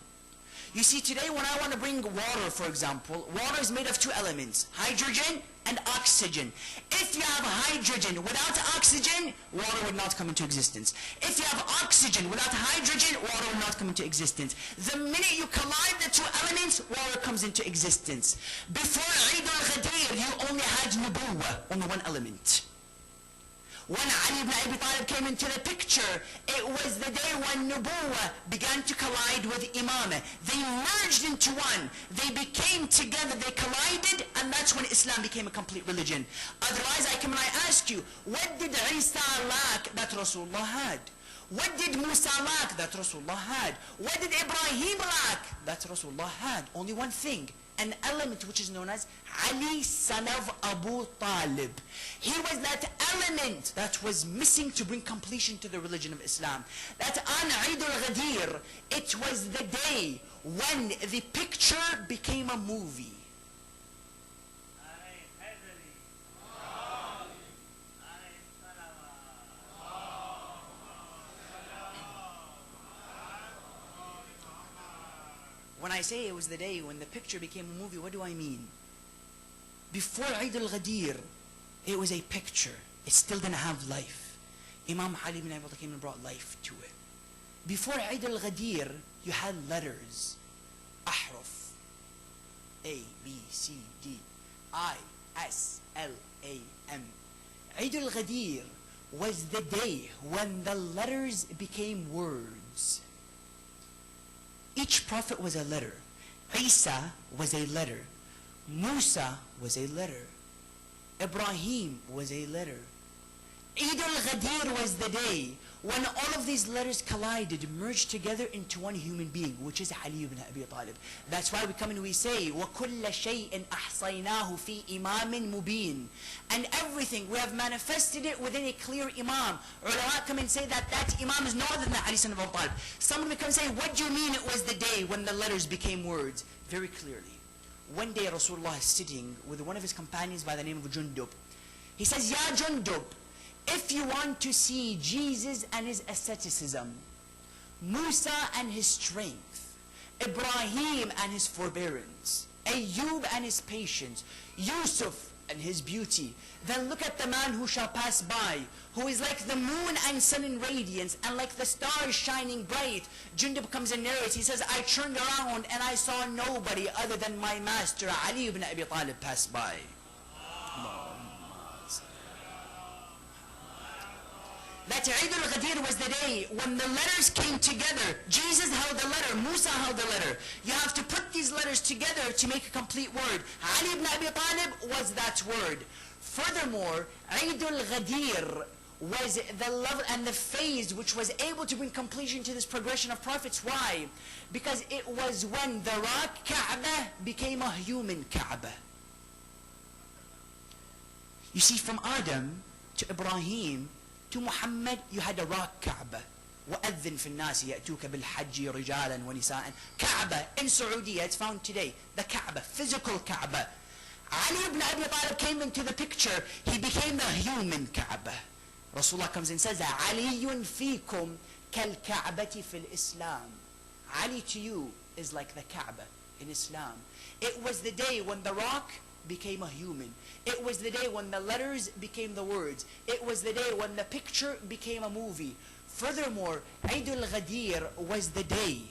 You see, today when I want to bring water, for example, water is made of two elements, hydrogen and oxygen. If you have hydrogen without oxygen, water would not come into existence. If you have oxygen without hydrogen, water will not come into existence. The minute you collide the two elements, water comes into existence. Before Eid al-Ghadir, you only had nubuwwah, only one element. When Ali ibn Abi Talib came into the picture, it was the day when nubuwwah began to collide with imamah. They merged into one. They became together, they collided, and that's when Islam became a complete religion. Otherwise, I come and I ask you, what did Isa lack that Rasulullah had? What did Musa lack that Rasulullah had? What did Ibrahim lack that Rasulullah had? Only one thing. An element which is known as Ali son of Abu Talib. He was that element that was missing to bring completion to the religion of Islam. That on Eid al-Ghadir, it was the day when the picture became a movie. When I say it was the day when the picture became a movie, what do I mean? Before Eid al-Ghadir, it was a picture. It still didn't have life. Imam Ali ibn Abi Talib came and brought life to it. Before Eid al-Ghadir, you had letters. Ahruf. A, B, C, D, I, S, L, A, M. Eid al-Ghadir was the day when the letters became words. Each prophet was a letter. Isa was a letter. Musa was a letter. Ibrahim was a letter. Eid al-Ghadir was the day when all of these letters collided, merged together into one human being, which is Ali ibn Abi Talib. That's why we come and we say, وَكُلَّ شَيْءٍ أَحْصَيْنَاهُ فِي إِمَامٍ مُبِينٍ. And everything, we have manifested it within a clear imam. Ulama come and say that that imam is no other than Ali son of Abu Talib. Someone will come and say, what do you mean it was the day when the letters became words? Very clearly. One day Rasulullah is sitting with one of his companions by the name of Jundub. He says, Ya Jundub, if you want to see Jesus and his asceticism, Musa and his strength, Ibrahim and his forbearance, Ayyub and his patience, Yusuf and his beauty, then look at the man who shall pass by, who is like the moon and sun in radiance, and like the stars shining bright. Jundub comes and narrates, he says, I turned around and I saw nobody other than my master, Ali ibn Abi Talib, pass by. That Eid al-Ghadir was the day when the letters came together. Jesus held the letter, Musa held the letter. You have to put these letters together to make a complete word. Ali ibn Abi Talib was that word. Furthermore, Eid al-Ghadir was the level and the phase which was able to bring completion to this progression of prophets. Why? Because it was when the rock Kaaba became a human Kaaba. You see, from Adam to Ibrahim to Muhammad, you had a rock Kaaba. وَأَذِّن فِي النَّاسِ يَأْتُوكَ بِالْحَجِّ رِجَالًا وَنِسَاءً. Kaaba in Saudi, it's found today. The Kaaba, physical Kaaba. Ali ibn Abi Talib came into the picture. He became the human Kaaba. Rasulullah comes and says, عَلِيٌّ فِيكُمْ كَالْكَعْبَةِ فِي الْإِسْلَامِ. Ali to you is like the Kaaba in Islam. It was the day when the rock became a human. It was the day when the letters became the words. It was the day when the picture became a movie. Furthermore, Eid al-Ghadir was the day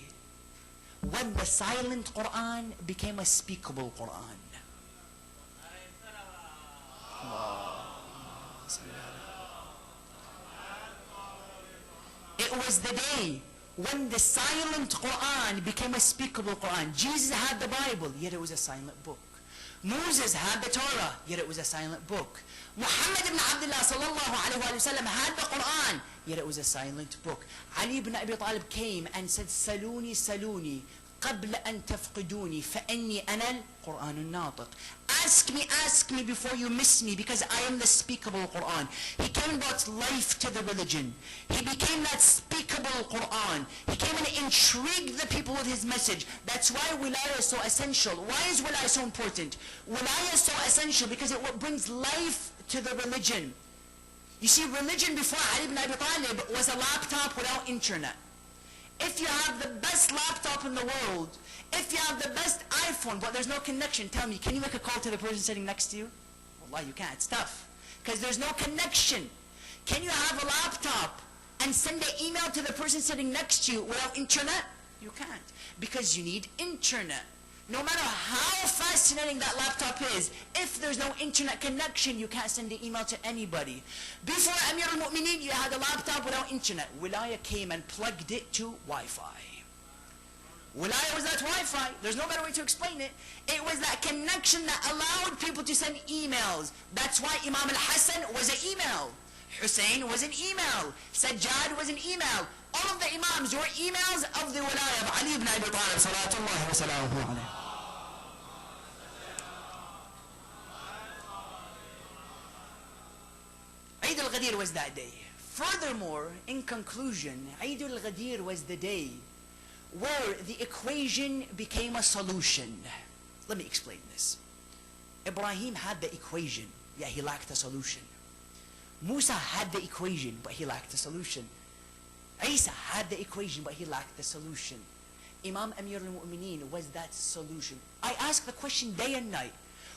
when the silent Quran became a speakable Quran. It was the day when the silent Quran became a speakable Quran. Jesus had the Bible, yet it was a silent book. Moses had the Torah, yet it was a silent book. Muhammad ibn Abdullah sallallahu alayhi wa sallam had the Quran, yet it was a silent book. Ali ibn Abi Talib came and said, Saluni, Saluni, قبل أن تفقدوني فإني أنا القرآن الناطق. Ask me before you miss me, because I am the speakable Quran. He came and brought life to the religion. He became that speakable Quran. He came and intrigued the people with his message. That's why wilayah is so essential. Why is wilayah so important? Wilayah is so essential because it brings life to the religion. You see, religion before Ali ibn Abi Talib was a laptop without internet. If you have the best laptop in the world, if you have the best iPhone, but there's no connection, tell me, can you make a call to the person sitting next to you? Wallah, you can't. It's tough. Because there's no connection. Can you have a laptop and send an email to the person sitting next to you without internet? You can't. Because you need internet. No matter how fascinating that laptop is, if there's no internet connection, you can't send an email to anybody. Before Amir al-Mu'mineen, you had a laptop without internet. Wilaya came and plugged it to Wi-Fi. Wilaya was that Wi-Fi. There's no better way to explain it. It was that connection that allowed people to send emails. That's why Imam al-Hassan was an email. Hussein was an email. Sajjad was an email. All of the Imams were emails of the Wilaya of Ali ibn Abi Talib, salawatullahi wa salamuhu alayhi. Eid al-Ghadir was that day. Furthermore, in conclusion, Eid al-Ghadir was the day where the equation became a solution. Let me explain this. Ibrahim had the equation, yet he lacked a solution. Musa had the equation, but he lacked a solution. Isa had the equation, but he lacked the solution. Imam Amir al-Mu'mineen was that solution. I ask the question day and night.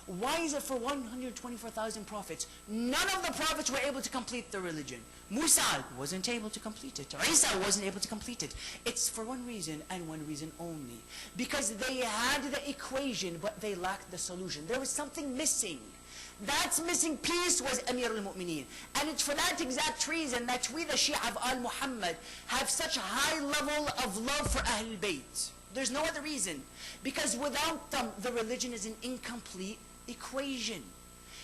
Why is it for 124,000 prophets, none of the prophets were able to complete the religion? Musa wasn't able to complete it. Isa wasn't able to complete it. It's for one reason and one reason only. Because they had the equation, but they lacked the solution. There was something missing. That missing piece was Amir al-Mu'mineen. And it's for that exact reason that we, the Shia of al-Muhammad, have such a high level of love for Ahlul Bayt. There's no other reason. Because without them, the religion is an incomplete equation.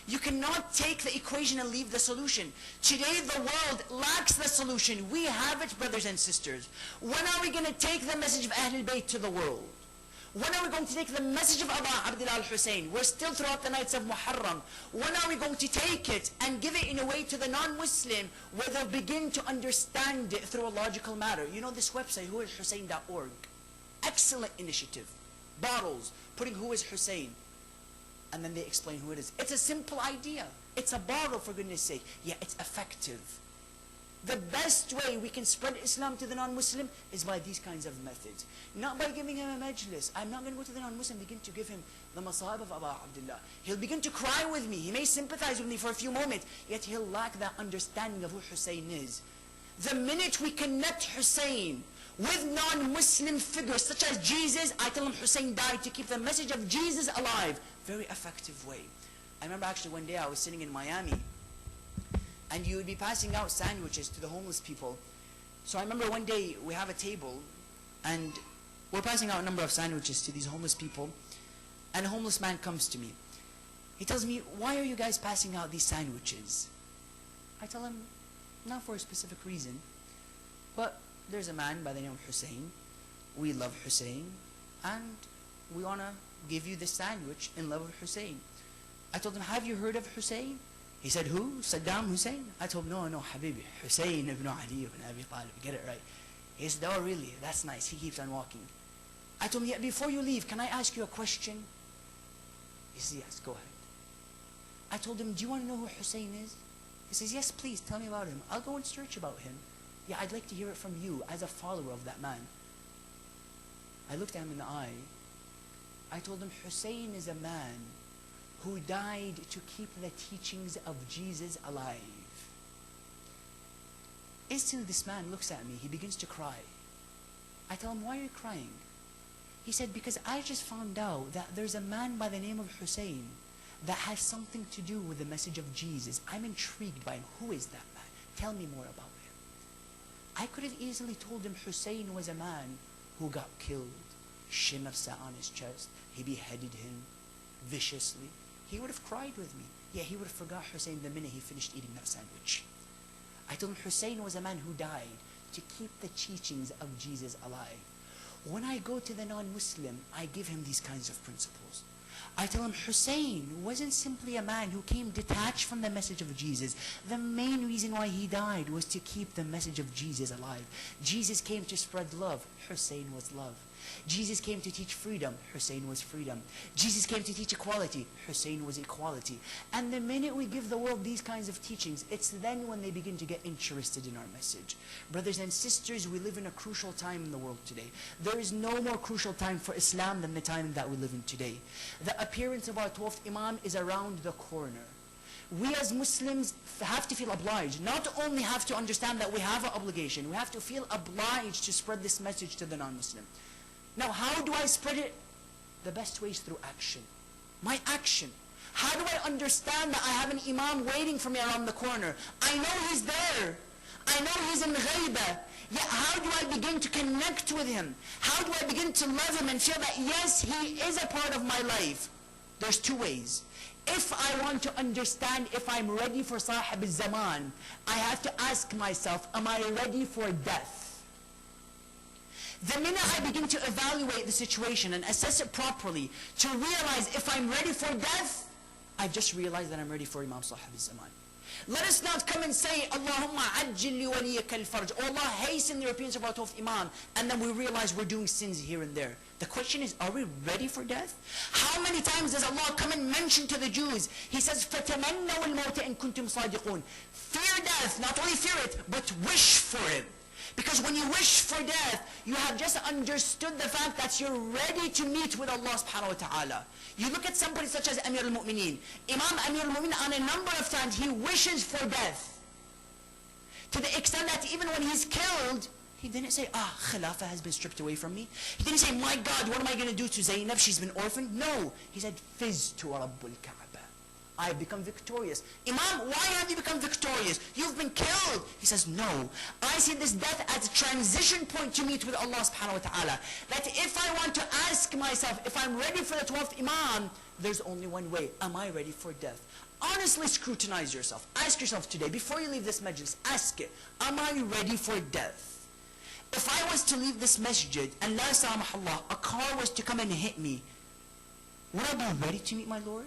You cannot take the equation and leave the solution. Today the world lacks the solution. We have it, brothers and sisters. When are we going to take the message of Ahlul Bayt to the world? When are we going to take the message of Aba Abdullah al-Hussein? We're still throughout the nights of Muharram. When are we going to take it and give it in a way to the non-Muslim where they'll begin to understand it through a logical matter? You know this website, whoishussein.org. Excellent initiative. Bottles, putting who is Hussein. And then they explain who it is. It's a simple idea. It's a bottle, for goodness sake. Yeah, it's effective. The best way we can spread Islam to the non-Muslim is by these kinds of methods. Not by giving him a majlis. I'm not going to go to the non-Muslim and begin to give him the masahib of Aba Abdullah. He'll begin to cry with me. He may sympathize with me for a few moments, yet he'll lack that understanding of who Hussein is. The minute we connect Hussein with non-Muslim figures such as Jesus, I tell him Hussein died to keep the message of Jesus alive. Very effective way. I remember actually one day I was sitting in Miami, and you would be passing out sandwiches to the homeless people. So I remember one day we have a table, and we're passing out a number of sandwiches to these homeless people, and a homeless man comes to me. He tells me, why are you guys passing out these sandwiches? I tell him, not for a specific reason, but there's a man by the name of Hussein. We love Hussein, and we want to give you this sandwich in love of Hussein. I told him, have you heard of Hussein? He said, who? Saddam Hussein? I told him, no, Habibi, Hussein ibn Ali ibn Abi Talib, get it right. He said, oh really, that's nice. He keeps on walking. I told him, yeah, before you leave, can I ask you a question? He says, yes, go ahead. I told him, do you want to know who Hussein is? He says, yes, please, tell me about him. I'll go and search about him. Yeah, I'd like to hear it from you as a follower of that man. I looked at him in the eye. I told him, Hussein is a man who died to keep the teachings of Jesus alive. Instantly this man looks at me, he begins to cry. I tell him, why are you crying? He said, because I just found out that there's a man by the name of Hussein that has something to do with the message of Jesus. I'm intrigued by him. Who is that man? Tell me more about him. I could have easily told him Hussein was a man who got killed. Shimr sat on his chest. He beheaded him viciously. He would have cried with me. Yeah, he would have forgot Hussein the minute he finished eating that sandwich. I told him Hussein was a man who died to keep the teachings of Jesus alive. When I go to the non-Muslim, I give him these kinds of principles. I tell him Hussein wasn't simply a man who came detached from the message of Jesus. The main reason why he died was to keep the message of Jesus alive. Jesus came to spread love. Hussein was love. Jesus came to teach freedom. Hussein was freedom. Jesus came to teach equality. Hussein was equality. And the minute we give the world these kinds of teachings, it's then when they begin to get interested in our message. Brothers and sisters, we live in a crucial time in the world today. There is no more crucial time for Islam than the time that we live in today. The appearance of our 12th Imam is around the corner. We as Muslims have to feel obliged. Not only have to understand that we have an obligation, we have to feel obliged to spread this message to the non-Muslim. Now, how do I spread it? The best way is through action. My action. How do I understand that I have an Imam waiting for me around the corner? I know he's there. I know he's in Ghaibah. Yet how do I begin to connect with him? How do I begin to love him and feel that yes, he is a part of my life? There's two ways. If I want to understand if I'm ready for Sahib al-Zaman, I have to ask myself, am I ready for death? The minute I begin to evaluate the situation and assess it properly, to realize if I'm ready for death, I've just realized that I'm ready for Imam Sahib al-Zaman. Let us not come and say, Allahumma ajjil li waliyaka al-farj. Oh Allah, hasten the appearance of our 12th Imam. And then we realize we're doing sins here and there. The question is, are we ready for death? How many times does Allah come and mention to the Jews? He says, فَتَمَنَّوُا الْمَوْتَ إِن كُنْتُمْ صَادِقُونَ. Fear death, not only fear it, but wish for it. Because when you wish for death, you have just understood the fact that you're ready to meet with Allah subhanahu wa ta'ala. You look at somebody such as Amir al-Mu'mineen. Imam Amir al-Mu'mineen, on a number of times, he wishes for death. To the extent that even when he's killed, he didn't say, Khilafah has been stripped away from me. He didn't say, my God, what am I going to do to Zainab? She's been orphaned. No. He said, Fiztu Rabbul Ka'bah. I have become victorious. Imam, why have you become victorious? You've been killed. He says, no. I see this death as a transition point to meet with Allah subhanahu wa ta'ala. That if I want to ask myself, if I'm ready for the 12th Imam, there's only one way. Am I ready for death? Honestly scrutinize yourself. Ask yourself today, before you leave this majlis, ask it. Am I ready for death? If I was to leave this masjid, and la samahallah, a car was to come and hit me, would I be ready to meet my Lord?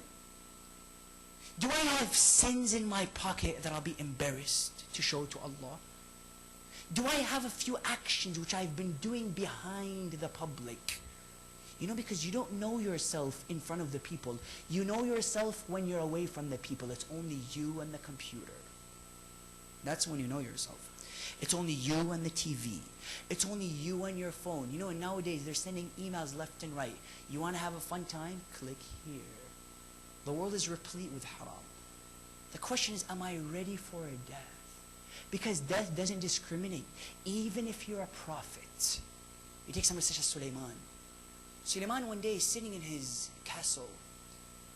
Do I have sins in my pocket that I'll be embarrassed to show to Allah? Do I have a few actions which I've been doing behind the public? You know, because you don't know yourself in front of the people. You know yourself when you're away from the people. It's only you and the computer. That's when you know yourself. It's only you and the TV. It's only you and your phone. You know, and nowadays they're sending emails left and right. You want to have a fun time? Click here. The world is replete with haram. The question is, am I ready for a death? Because death doesn't discriminate. Even if you're a prophet. You take somebody such as Sulaiman. Sulaiman one day is sitting in his castle.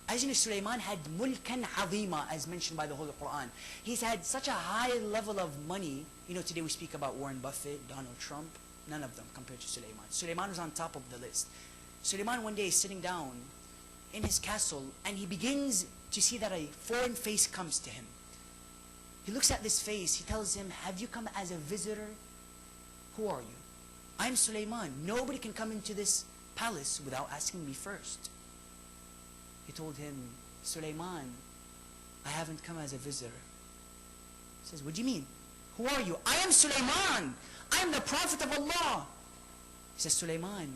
As you know, Sulaiman had mulkan azima, as mentioned by the Holy Quran. He's had such a high level of money. You know, today we speak about Warren Buffett, Donald Trump. None of them compared to Sulaiman. Sulaiman was on top of the list. Sulaiman one day is sitting down in his castle, and he begins to see that a foreign face comes to him. He looks at this face. He tells him, have you come as a visitor? Who are you? I'm Sulaiman. Nobody can come into this palace without asking me first. He told him, Sulaiman, I haven't come as a visitor. He says, what do you mean? Who are you? I am Sulaiman. I am the Prophet of Allah. He says, Sulaiman,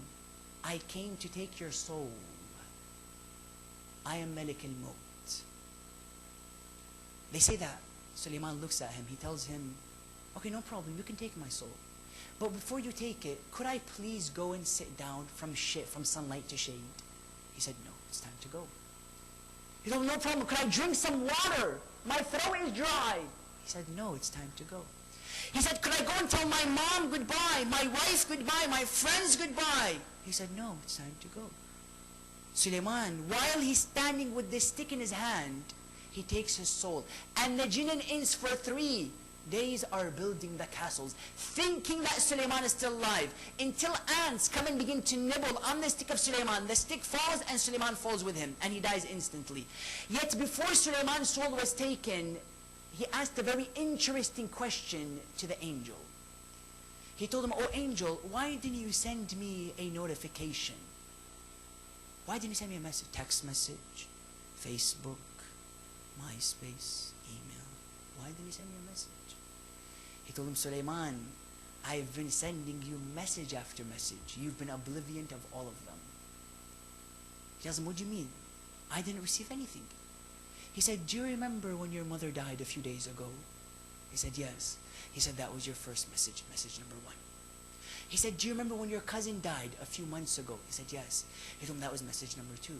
I came to take your soul. I am Malik al-Maut. They say that. Sulaiman looks at him. He tells him, okay, no problem. You can take my soul. But before you take it, could I please go and sit down from sunlight to shade? He said, no, it's time to go. He told him, no problem. Could I drink some water? My throat is dry. He said, no, it's time to go. He said, could I go and tell my mom goodbye, my wife goodbye, my friends goodbye? He said, no, it's time to go. Sulaiman, while he's standing with this stick in his hand, he takes his soul. And the jinn and ins for 3 days are building the castles, thinking that Sulaiman is still alive, until ants come and begin to nibble on the stick of Sulaiman. The stick falls and Sulaiman falls with him, and he dies instantly. Yet before Sulaiman's soul was taken, he asked a very interesting question to the angel. He told him, oh angel, why didn't you send me a notification? Why didn't you send me a message? Text message, Facebook, MySpace, email. Why didn't you send me a message? He told him, Sulaiman, I've been sending you message after message. You've been oblivious of all of them. He tells him, what do you mean? I didn't receive anything. He said, do you remember when your mother died a few days ago? He said, yes. He said, that was your first message, message number 1. He said, do you remember when your cousin died a few months ago? He said, yes. He told him that was message number 2.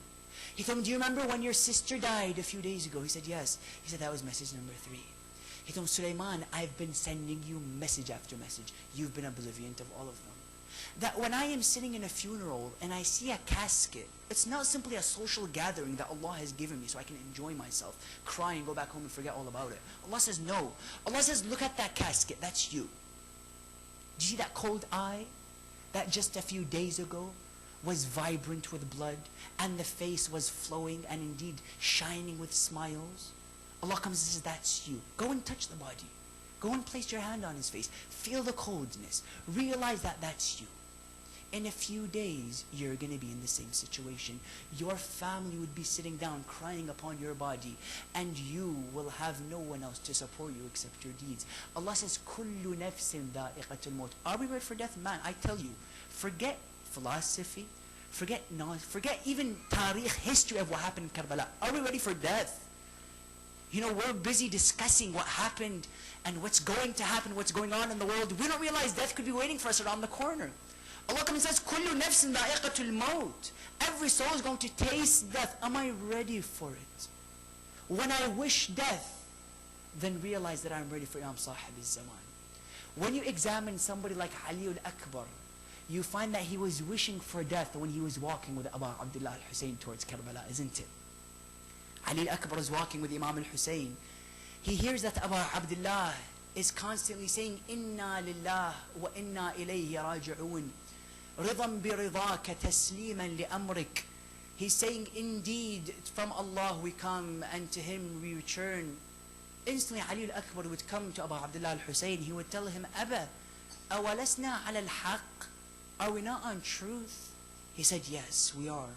He told him, do you remember when your sister died a few days ago? He said, yes. He said, that was message number 3. He told him, Sulaiman, I've been sending you message after message. You've been oblivious of all of them. That when I am sitting in a funeral and I see a casket, it's not simply a social gathering that Allah has given me so I can enjoy myself, cry and go back home and forget all about it. Allah says, no. Allah says, look at that casket. That's you. Do you see that cold eye that just a few days ago was vibrant with blood and the face was flowing and indeed shining with smiles? Allah comes and says, that's you. Go and touch the body. Go and place your hand on his face. Feel the coldness. Realize that that's you. In a few days, you're going to be in the same situation. Your family would be sitting down crying upon your body, and you will have no one else to support you except your deeds. Allah says, كُلُّ نَفْسٍ ذَائِقَةُ الْمَوْتِ. Are we ready for death? Man, I tell you, forget philosophy, forget even tariq, history of what happened in Karbala. Are we ready for death? You know, we're busy discussing what happened and what's going to happen, what's going on in the world. We don't realize death could be waiting for us around the corner. Allah comes and says, كُلُّ نَفْسٍ ذَائِقَةُ الْمَوْتِ. Every soul is going to taste death. Am I ready for it? When I wish death, then realize that I'm ready for Imam Sahib al-Zaman. When you examine somebody like Ali al-Akbar, you find that he was wishing for death when he was walking with Abu Abdullah al-Hussein towards Karbala, isn't it? Ali al-Akbar is walking with Imam al-Hussein. He hears that Abu Abdullah is constantly saying, Inna lillah wa inna ilayhi raji'un. Ridam bi ridaka tasliman li amrik. He's saying, indeed, from Allah we come and to Him we return. Instantly Ali al-Akbar would come to Abu Abdullah al-Hussein. He would tell him, Abba, awalasna ala al-haq? Are we not on truth? He said, yes, we are.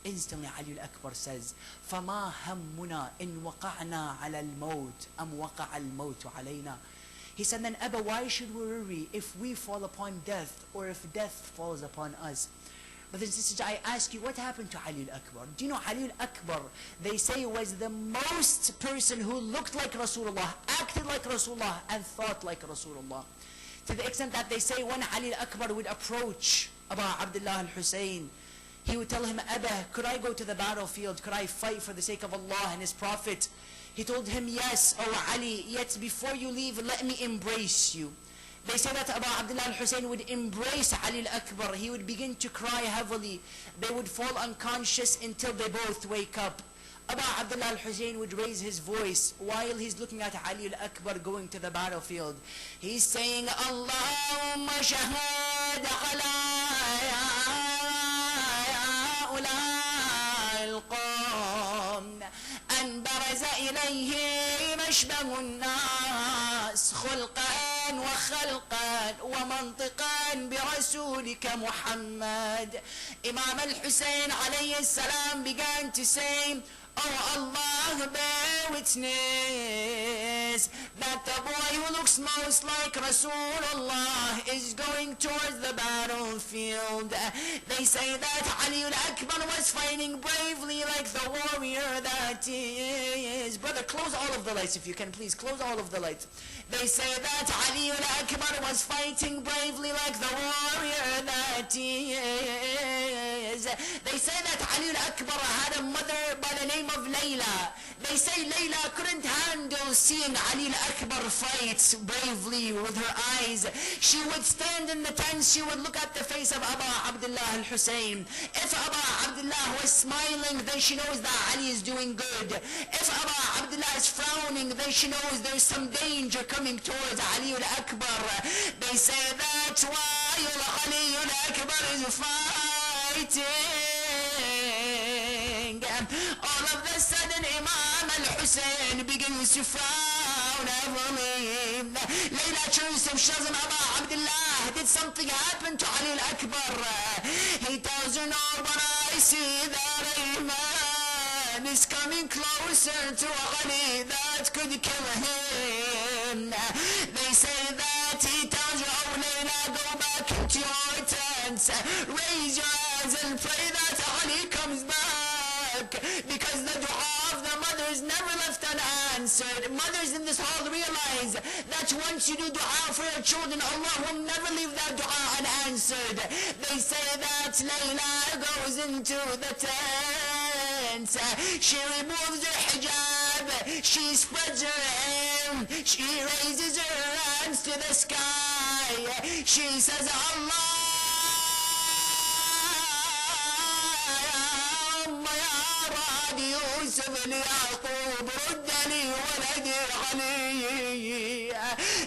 Instantly Ali al-Akbar says, فَمَا هَمُّنَا إِن وَقَعْنَا عَلَى الْمَوْتِ أَمْ وَقَعَ الْمَوْتُ عَلَيْنَا. He said, then Abba, why should we worry if we fall upon death or if death falls upon us? Brothers and sisters, I ask you, what happened to Ali al-Akbar? Do you know Ali al-Akbar, they say, was the most person who looked like Rasulullah, acted like Rasulullah, and thought like Rasulullah. To the extent that they say when Ali al-Akbar would approach Abu Abdullah al-Hussein, he would tell him, Abba, could I go to the battlefield? Could I fight for the sake of Allah and His Prophet? He told him, yes, O Ali, yet before you leave, let me embrace you. They say that Abu Abdullah al-Hussein would embrace Ali al-Akbar. He would begin to cry heavily. They would fall unconscious until they both wake up. Abu Abdullah al-Hussein would raise his voice while he's looking at Ali al-Akbar going to the battlefield. He's saying, Allahumma shahad ala برز إليه مشبه الناس خلقا وخلقا ومنطقا برسولك محمد. Imam al-Hussein alayhi salam began to say, oh Allah, bear witness that the boy who looks most like Rasulullah is going towards the battlefield. They say that Ali al-Akbar was fighting bravely like the warrior that he is. Brother, close all of the lights if you can, please. Close all of the lights. They say that Ali al-Akbar was fighting bravely like the warrior that he is. They say that Ali al-Akbar had a mother by the name of Layla. They say Layla couldn't handle seeing Ali al-Akbar fight bravely with her eyes. She would stand in the tents, she would look at the face of Abu Abdullah al-Hussein. If Abu Abdullah was smiling, then she knows that Ali is doing good. If Abu Abdullah is frowning, then she knows there's some danger coming towards Ali al-Akbar. They say that while Ali al-Akbar is fighting, all of a sudden Imam al-Hussein begins to frown heavily. Layla turns to him, she tells him, Abu Abdullah, did something happen to Ali al-Akbar? He tells her, no, but I see that a man is coming closer to Ali that could kill him. They say that he tells you, oh Layla, go back into your tents, raise your hands and pray that Ali comes back, because the dua of the mothers never left unanswered. Mothers in this hall realize that once you do dua for your children, Allah will never leave that dua unanswered. They say that Layla goes into the tent, she removes her hijab, she spreads her hand, she raises her hands to the sky, she says, Allah, يوسف ليعقوب رد لي ولدي علي.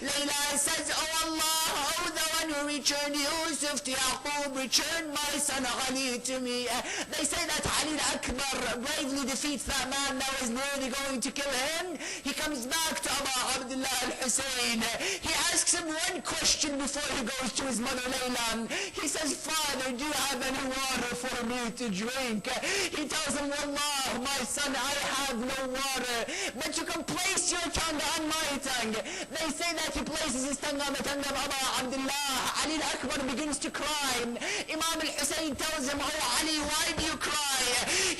Layla says, oh Allah, oh the one who returned Yusuf to Yaqub, return my son Ali to me. They say that Ali Akbar bravely defeats that man that was nearly going to kill him. He comes back to Aba Abdullah al-Hussein. He asks him one question before he goes to his mother Layla. He says, Father, do you have any water for me to drink? He tells him, Wallah, my son, I have no water, but you can place your tongue on my tongue. They say that he places his tongue on the tongue of Aba Abdullah. Ali Akbar begins to cry. Imam al-Hussein tells him, oh Ali, why do you cry?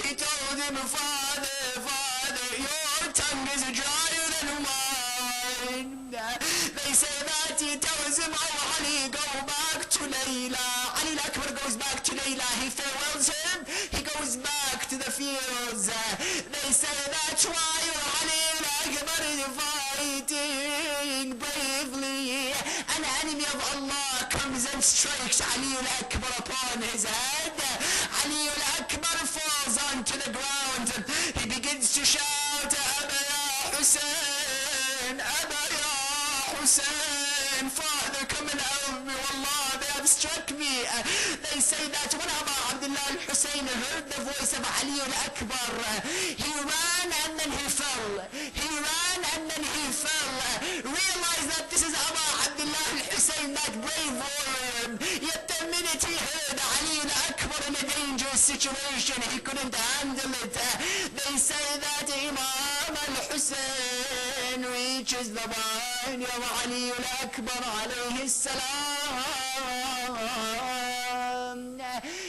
He told him, Father, Father, your tongue is drier than mine. They say that he tells him, oh Ali, go back to Layla. Ali Akbar goes back to Layla. He farewells her. He goes back to the fields. They say that's why Ali Akbar is fighting bravely. An enemy of Allah comes and strikes Ali Akbar upon his head. Ali Akbar falls onto the ground. He begins to shout, Aba ya Hussein, Aba ya Hussein, Father, come and help me, Wallah, they have struck me. They say that when Aba Abdullah al-Hussein heard the voice of Ali al-Akbar, he ran and then he fell. He ran and then he fell. Realized that this is Aba Abdullah al-Hussein, that brave warrior. Yet the minute he heard Ali al-Akbar in a dangerous situation, he couldn't handle it. They say that Imam al-Hussein reaches the body of Ali al-Akbar alayhi salam.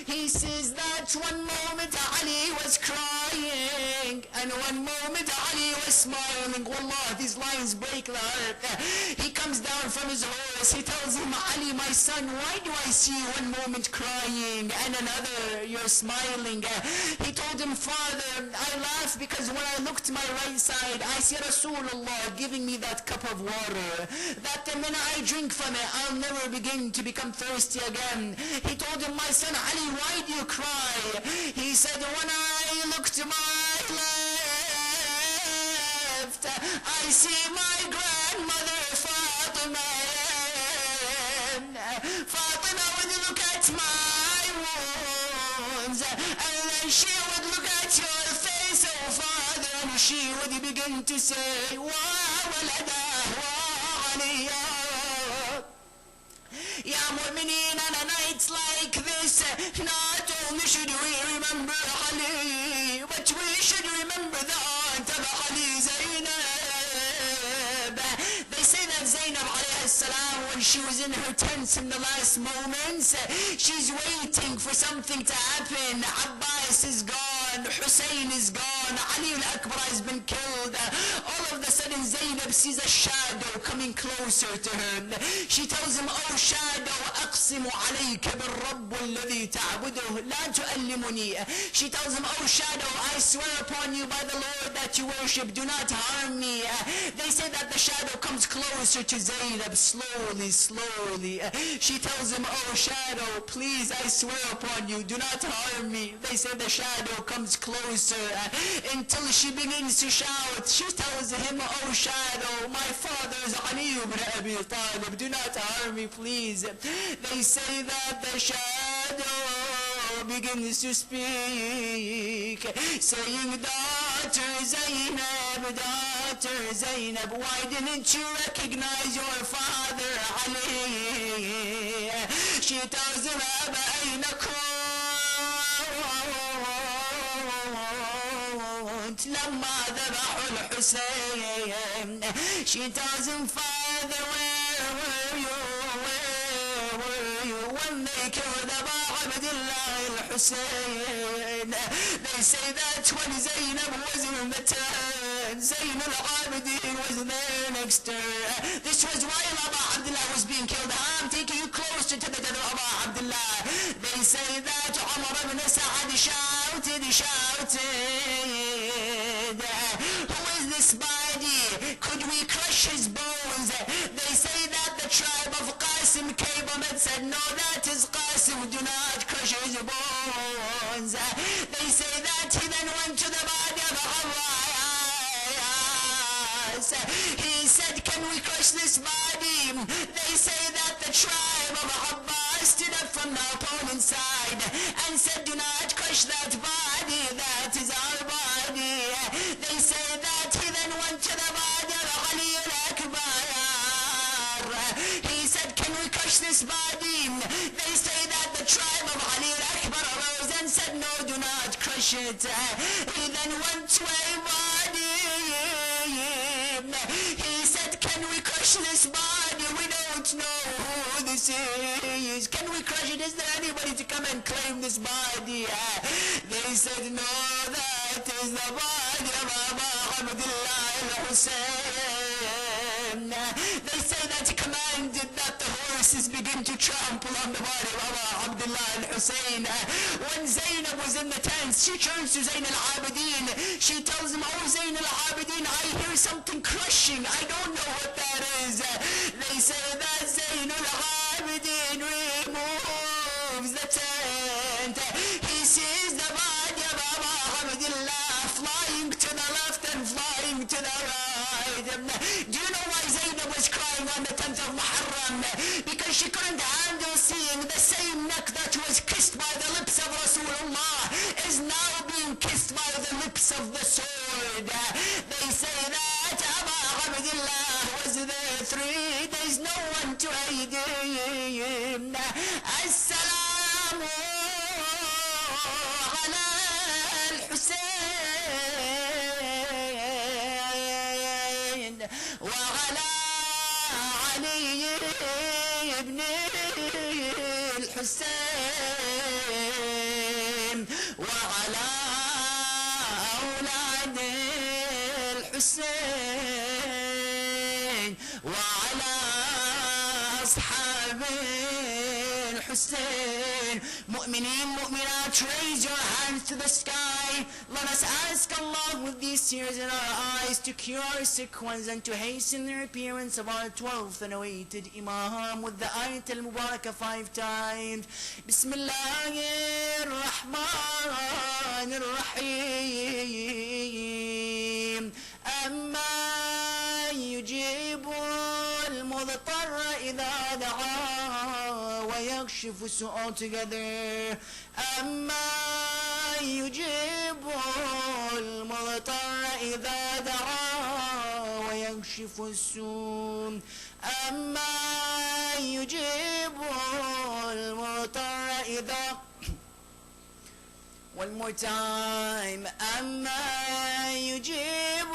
He says that one moment Ali was crying and one moment Ali was smiling. Wallah, these lines break the heart. He comes down from his horse. He tells him, Ali, my son, why do I see you one moment crying and another you're smiling? He told him, Father, I laugh because when I look to my right side, I see Rasulullah giving me that cup of water. That the minute I drink from it, I'll never begin to become thirsty again. He told him, my son Ali, why do you cry? He said, when I look to my left, I see my grandmother Fatima. Fatima would look at my wounds, and then she would look at your face, oh Father, and she would begin to say, Wa walada wa aliya. Ya mu'mineen, on nights like this, not only should we remember Ali, but we should remember the aunt of Ali, Zainab. They say that Zainab alayhi salam, when she was in her tents in the last moments, she's waiting for something to happen. Abbas is gone, Hussein is gone, Ali al-Akbar has been killed. All of a sudden Zainab sees a shadow coming closer to her. She tells him, oh shadow, أقسم عليك بالرب الذي تعبده لا تؤلمني. She tells him, oh shadow, I swear upon you by the Lord that you worship, do not harm me. They say that the shadow comes closer to Zainab, slowly, slowly. She tells him, oh shadow, please, I swear upon you, do not harm me. They say the shadow comes closer until she begins to shout. She tells him, oh shadow, my father is Ali ibn Abi Talib, do not harm me, please. They say that the shadow begins to speak, saying, daughter Zainab, why didn't you recognize your father Ali? She tells him, Aba ayna kunt? لما ذبحوا الحسين. She tells him, Father, where were you? Where were you when they killed Aba Abdullah al-Hussein? They say that when Zainab was in the tent, Zain al-Abidin was there next to her. This was while Aba Abdullah was being killed. I'm taking you closer to the death of Aba Abdullah. They say that Umar ibn Sa'ad shouted, who is this body? Could we crush his bones? They say that the tribe of Qasim came up and said, no, that is Qasim, do not crush his bones. They say that he then went to the body of Abbas. He said, can we crush this body? They say that the tribe of Abbas stood up from the opponent's side and said, do not crush that body, that is our body. They say that he then went to the body of Ali al-Akbar. He said, can we crush this body? They say that the tribe of Ali al-Akbar arose and said, no, do not crush it. He then went to a body. He said, can we crush this body? We don't know who this is. Can we crush it? Is there anybody to come and claim this body? They said, no, that is the body of Aba Abdullah al-Hussein. They say that he commanded that the horses begin to trample on the body of Aba Abdullah al-Hussein. When Zainab was in the tent, she turns to Zain al-Abidin. She tells him, oh Zain al-Abidin, I hear something crushing. I don't know what that is. They say that Zain al-Abidin removes the tent. He sees the body of Aba Abdullah flying to the left and flying to the right. Do you know why Zainab was crying on the 10th of Muharram? Because she couldn't handle seeing the same neck that was kissed by the lips of Rasulullah is now being kissed by the lips of the sword. They say that Aba Abdullah was there 3 days, no one to aid him. As-salamu ala al-Hussein wa ala Ali ibn al-Hussein wa ala أولاد الحسين وعلى أصحاب الحسين. مؤمنين مؤمنات, raise your hands to the sky. Let us ask Allah with these tears in our eyes to cure our sick ones and to hasten the appearance of our 12th and awaited Imam with the ayat al-Mubarakah 5 times. Bismillahir Rahmanir Rahim. أما يجيب المضطر إذا دعا ويكشف السوء. All together. أما يجيب المضطر إذا دعا ويكشف السوء. أما يجيب المضطر إذا. One more time. أما يجيب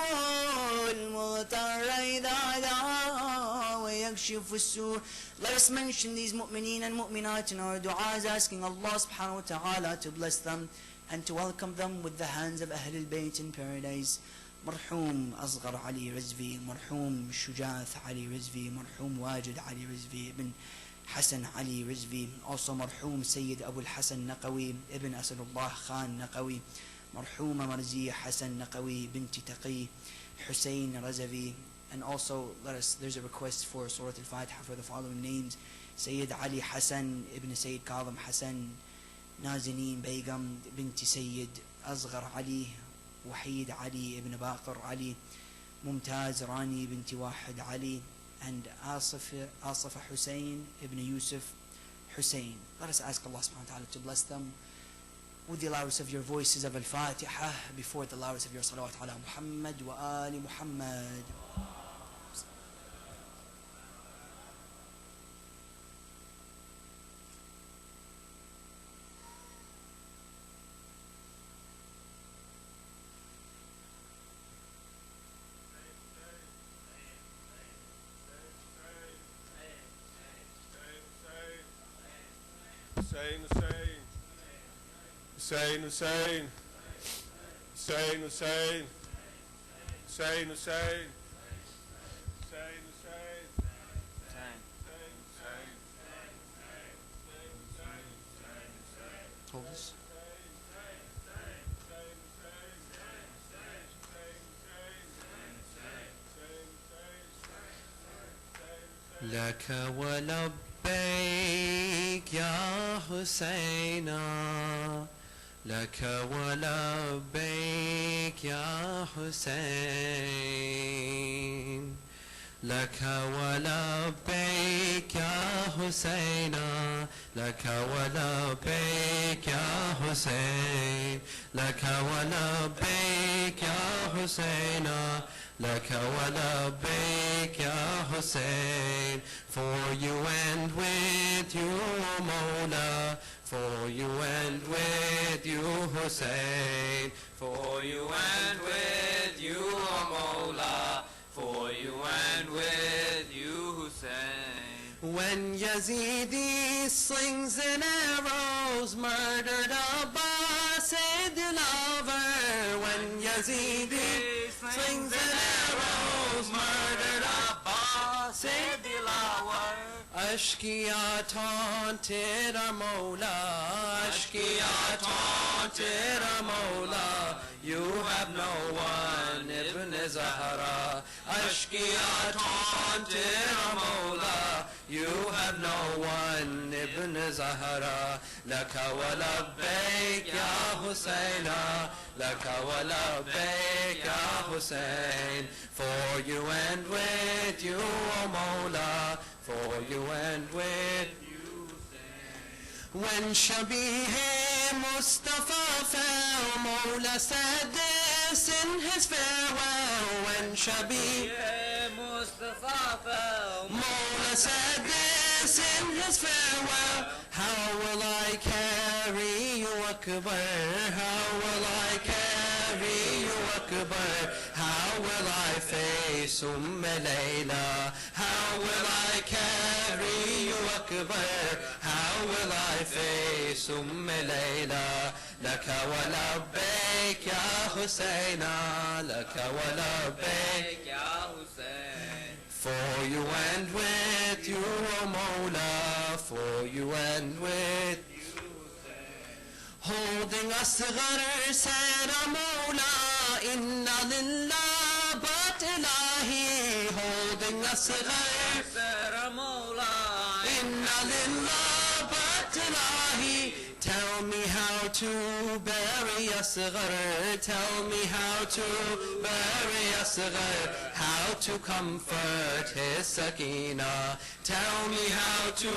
المضطر إذا دعا ويكشف السوء. Let us mention these mu'mineen and mu'minat in our du'as, asking Allah subhanahu wa ta'ala to bless them and to welcome them with the hands of Ahl al-Bayt in paradise. مرحوم أصغر علي رزفي, مرحوم شجاث علي رزفي, مرحوم واجد علي رزفي ابن حسن علي رزفي, also مرحوم سيد أبو الحسن نقوي ابن أسد الله خان نقوي, مرحومة مرزية حسن نقوي بنت تقي حسين رزفي. And also there's a request for Surah Al-Fatiha for the following names: Sayyid Ali Hassan ibn Sayyid Kadhim Hassan, Nazanin Begum bint Sayyid Asghar Ali, Wahid Ali ibn Baqir Ali, Mumtaz Rani bint Wahid Ali, and Asif Hussein ibn Yusuf Hussein. Let us ask Allah subhanahu wa ta'ala to bless them with the loudest of your voices of Al-Fatiha before the loudest of your salawat ala Muhammad wa ali Muhammad. Hussein, Hussein. Hussein, Hussein. Hussein, Hussein. Hussein, Hussein. Hussein, Hussein. Hold this. لك ولبيك يا حسينا لك ولبيك يا حسين لك ولبيك يا حسينا لك ولبيك يا حسين لك ولبيك يا حسينا لك ولبيك يا حسين for you and with you Mawla for you and with you Hussein for you and with you Mawla for you and with you Hussein when Yazidi slings and arrows murdered Abbasid lover when Yazidi slings and arrows murdered Abbasid lover Ashkiya taunted our Mawla Ashkiya taunted our Mawla you have no one Ibn Zahra Ashkiya taunted our Mawla you have no one Ibn Zahra Laka wa labbaik ya Husayna Laka wa labbaik ya Hussein for you and with you O Mawla for you and with you when Shabih Mustafa fell Mawla said this in his farewell when Shabih Mustafa fell Mawla said this in his farewell how will I carry you Akbar how will I carry you Akbar how will I face Layla how will I carry you Akbar how will I face Layla Laka wa labbaik ya Husayna Laka wa labbaik ya Hussein for you and with you O Mawla for you and with you holding Asghar said O Mawla inna lillah but ilahi holding Asghar said O Mawla inna lillah but ilahi tell me how to bury Asghar tell me how to bury Asghar how to comfort his Sakina tell me how to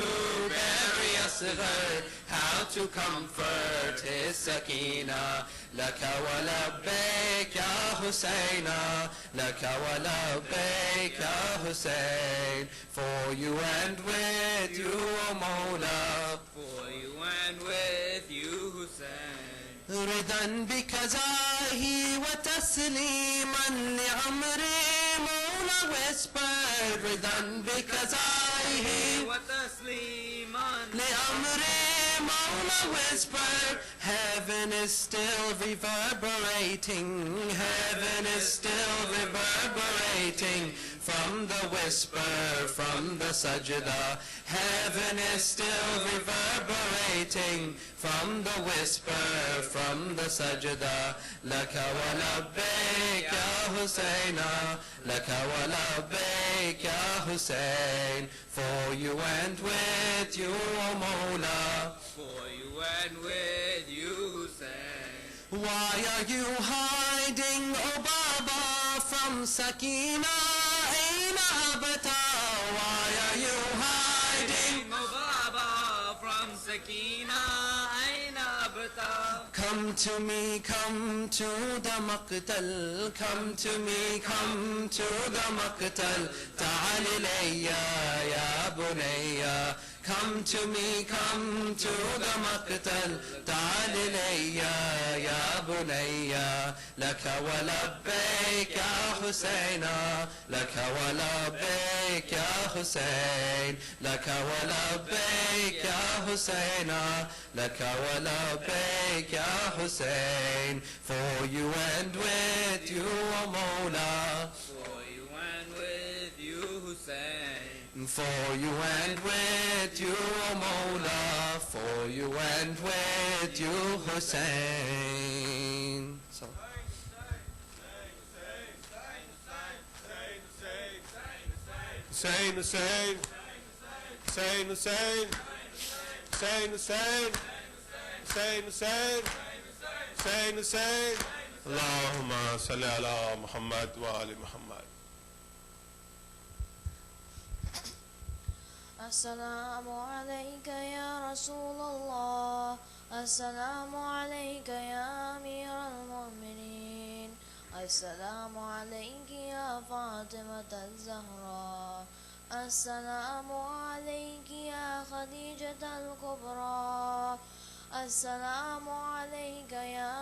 bury Asghar how to comfort his Sakina Laka wa labbaik ya Husayna Laka wa labbaik ya Hussein for you and with you O Mawla for you and with you Hussein رضا بكزاهي وتسليما لعمري Mawla whispered رضا بكزاهي وتسليما لعمري Mawla whispered heaven is still reverberating heaven is still reverberating from the whisper from the sajda heaven is still reverberating from the whisper from the sajda laka wa labbaik ya Husayna laka wa labbaik ya Hussein for you and with you O Mawla for you and with you Hussein why are you hiding O Baba from Sakina Aina Abata why are you hiding O Baba from Sakina Aina Abata come to me come to the maqtal come to me come to the maqtal ta'al ilayya ya bunayya come to me come to the maqtal ta'al ilayya ya bunayya laka wa labbaik ya حسينا لك ولبيك يا حسين لك ولبيك يا حسينا لك ولبيك يا حسين for you and with you O Mawla For you and with you, Hussein. for you and with you O Mawla for you and with you Hussein so Hussein, Hussein, Hussein, Hussein, Hussein, Hussein, Hussein, Hussein, Hussein, Hussein. اللهم صل على محمد وآل محمد. السلام عليك يا رسول الله السلام عليك يا أمير المؤمنين السلام عليك يا فاطمة الزهراء السلام عليك يا خديجة الكبرى السلام عليك يا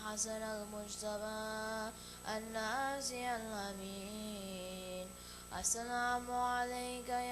حسن المجتبى الناسي الأمين السلام عليك يا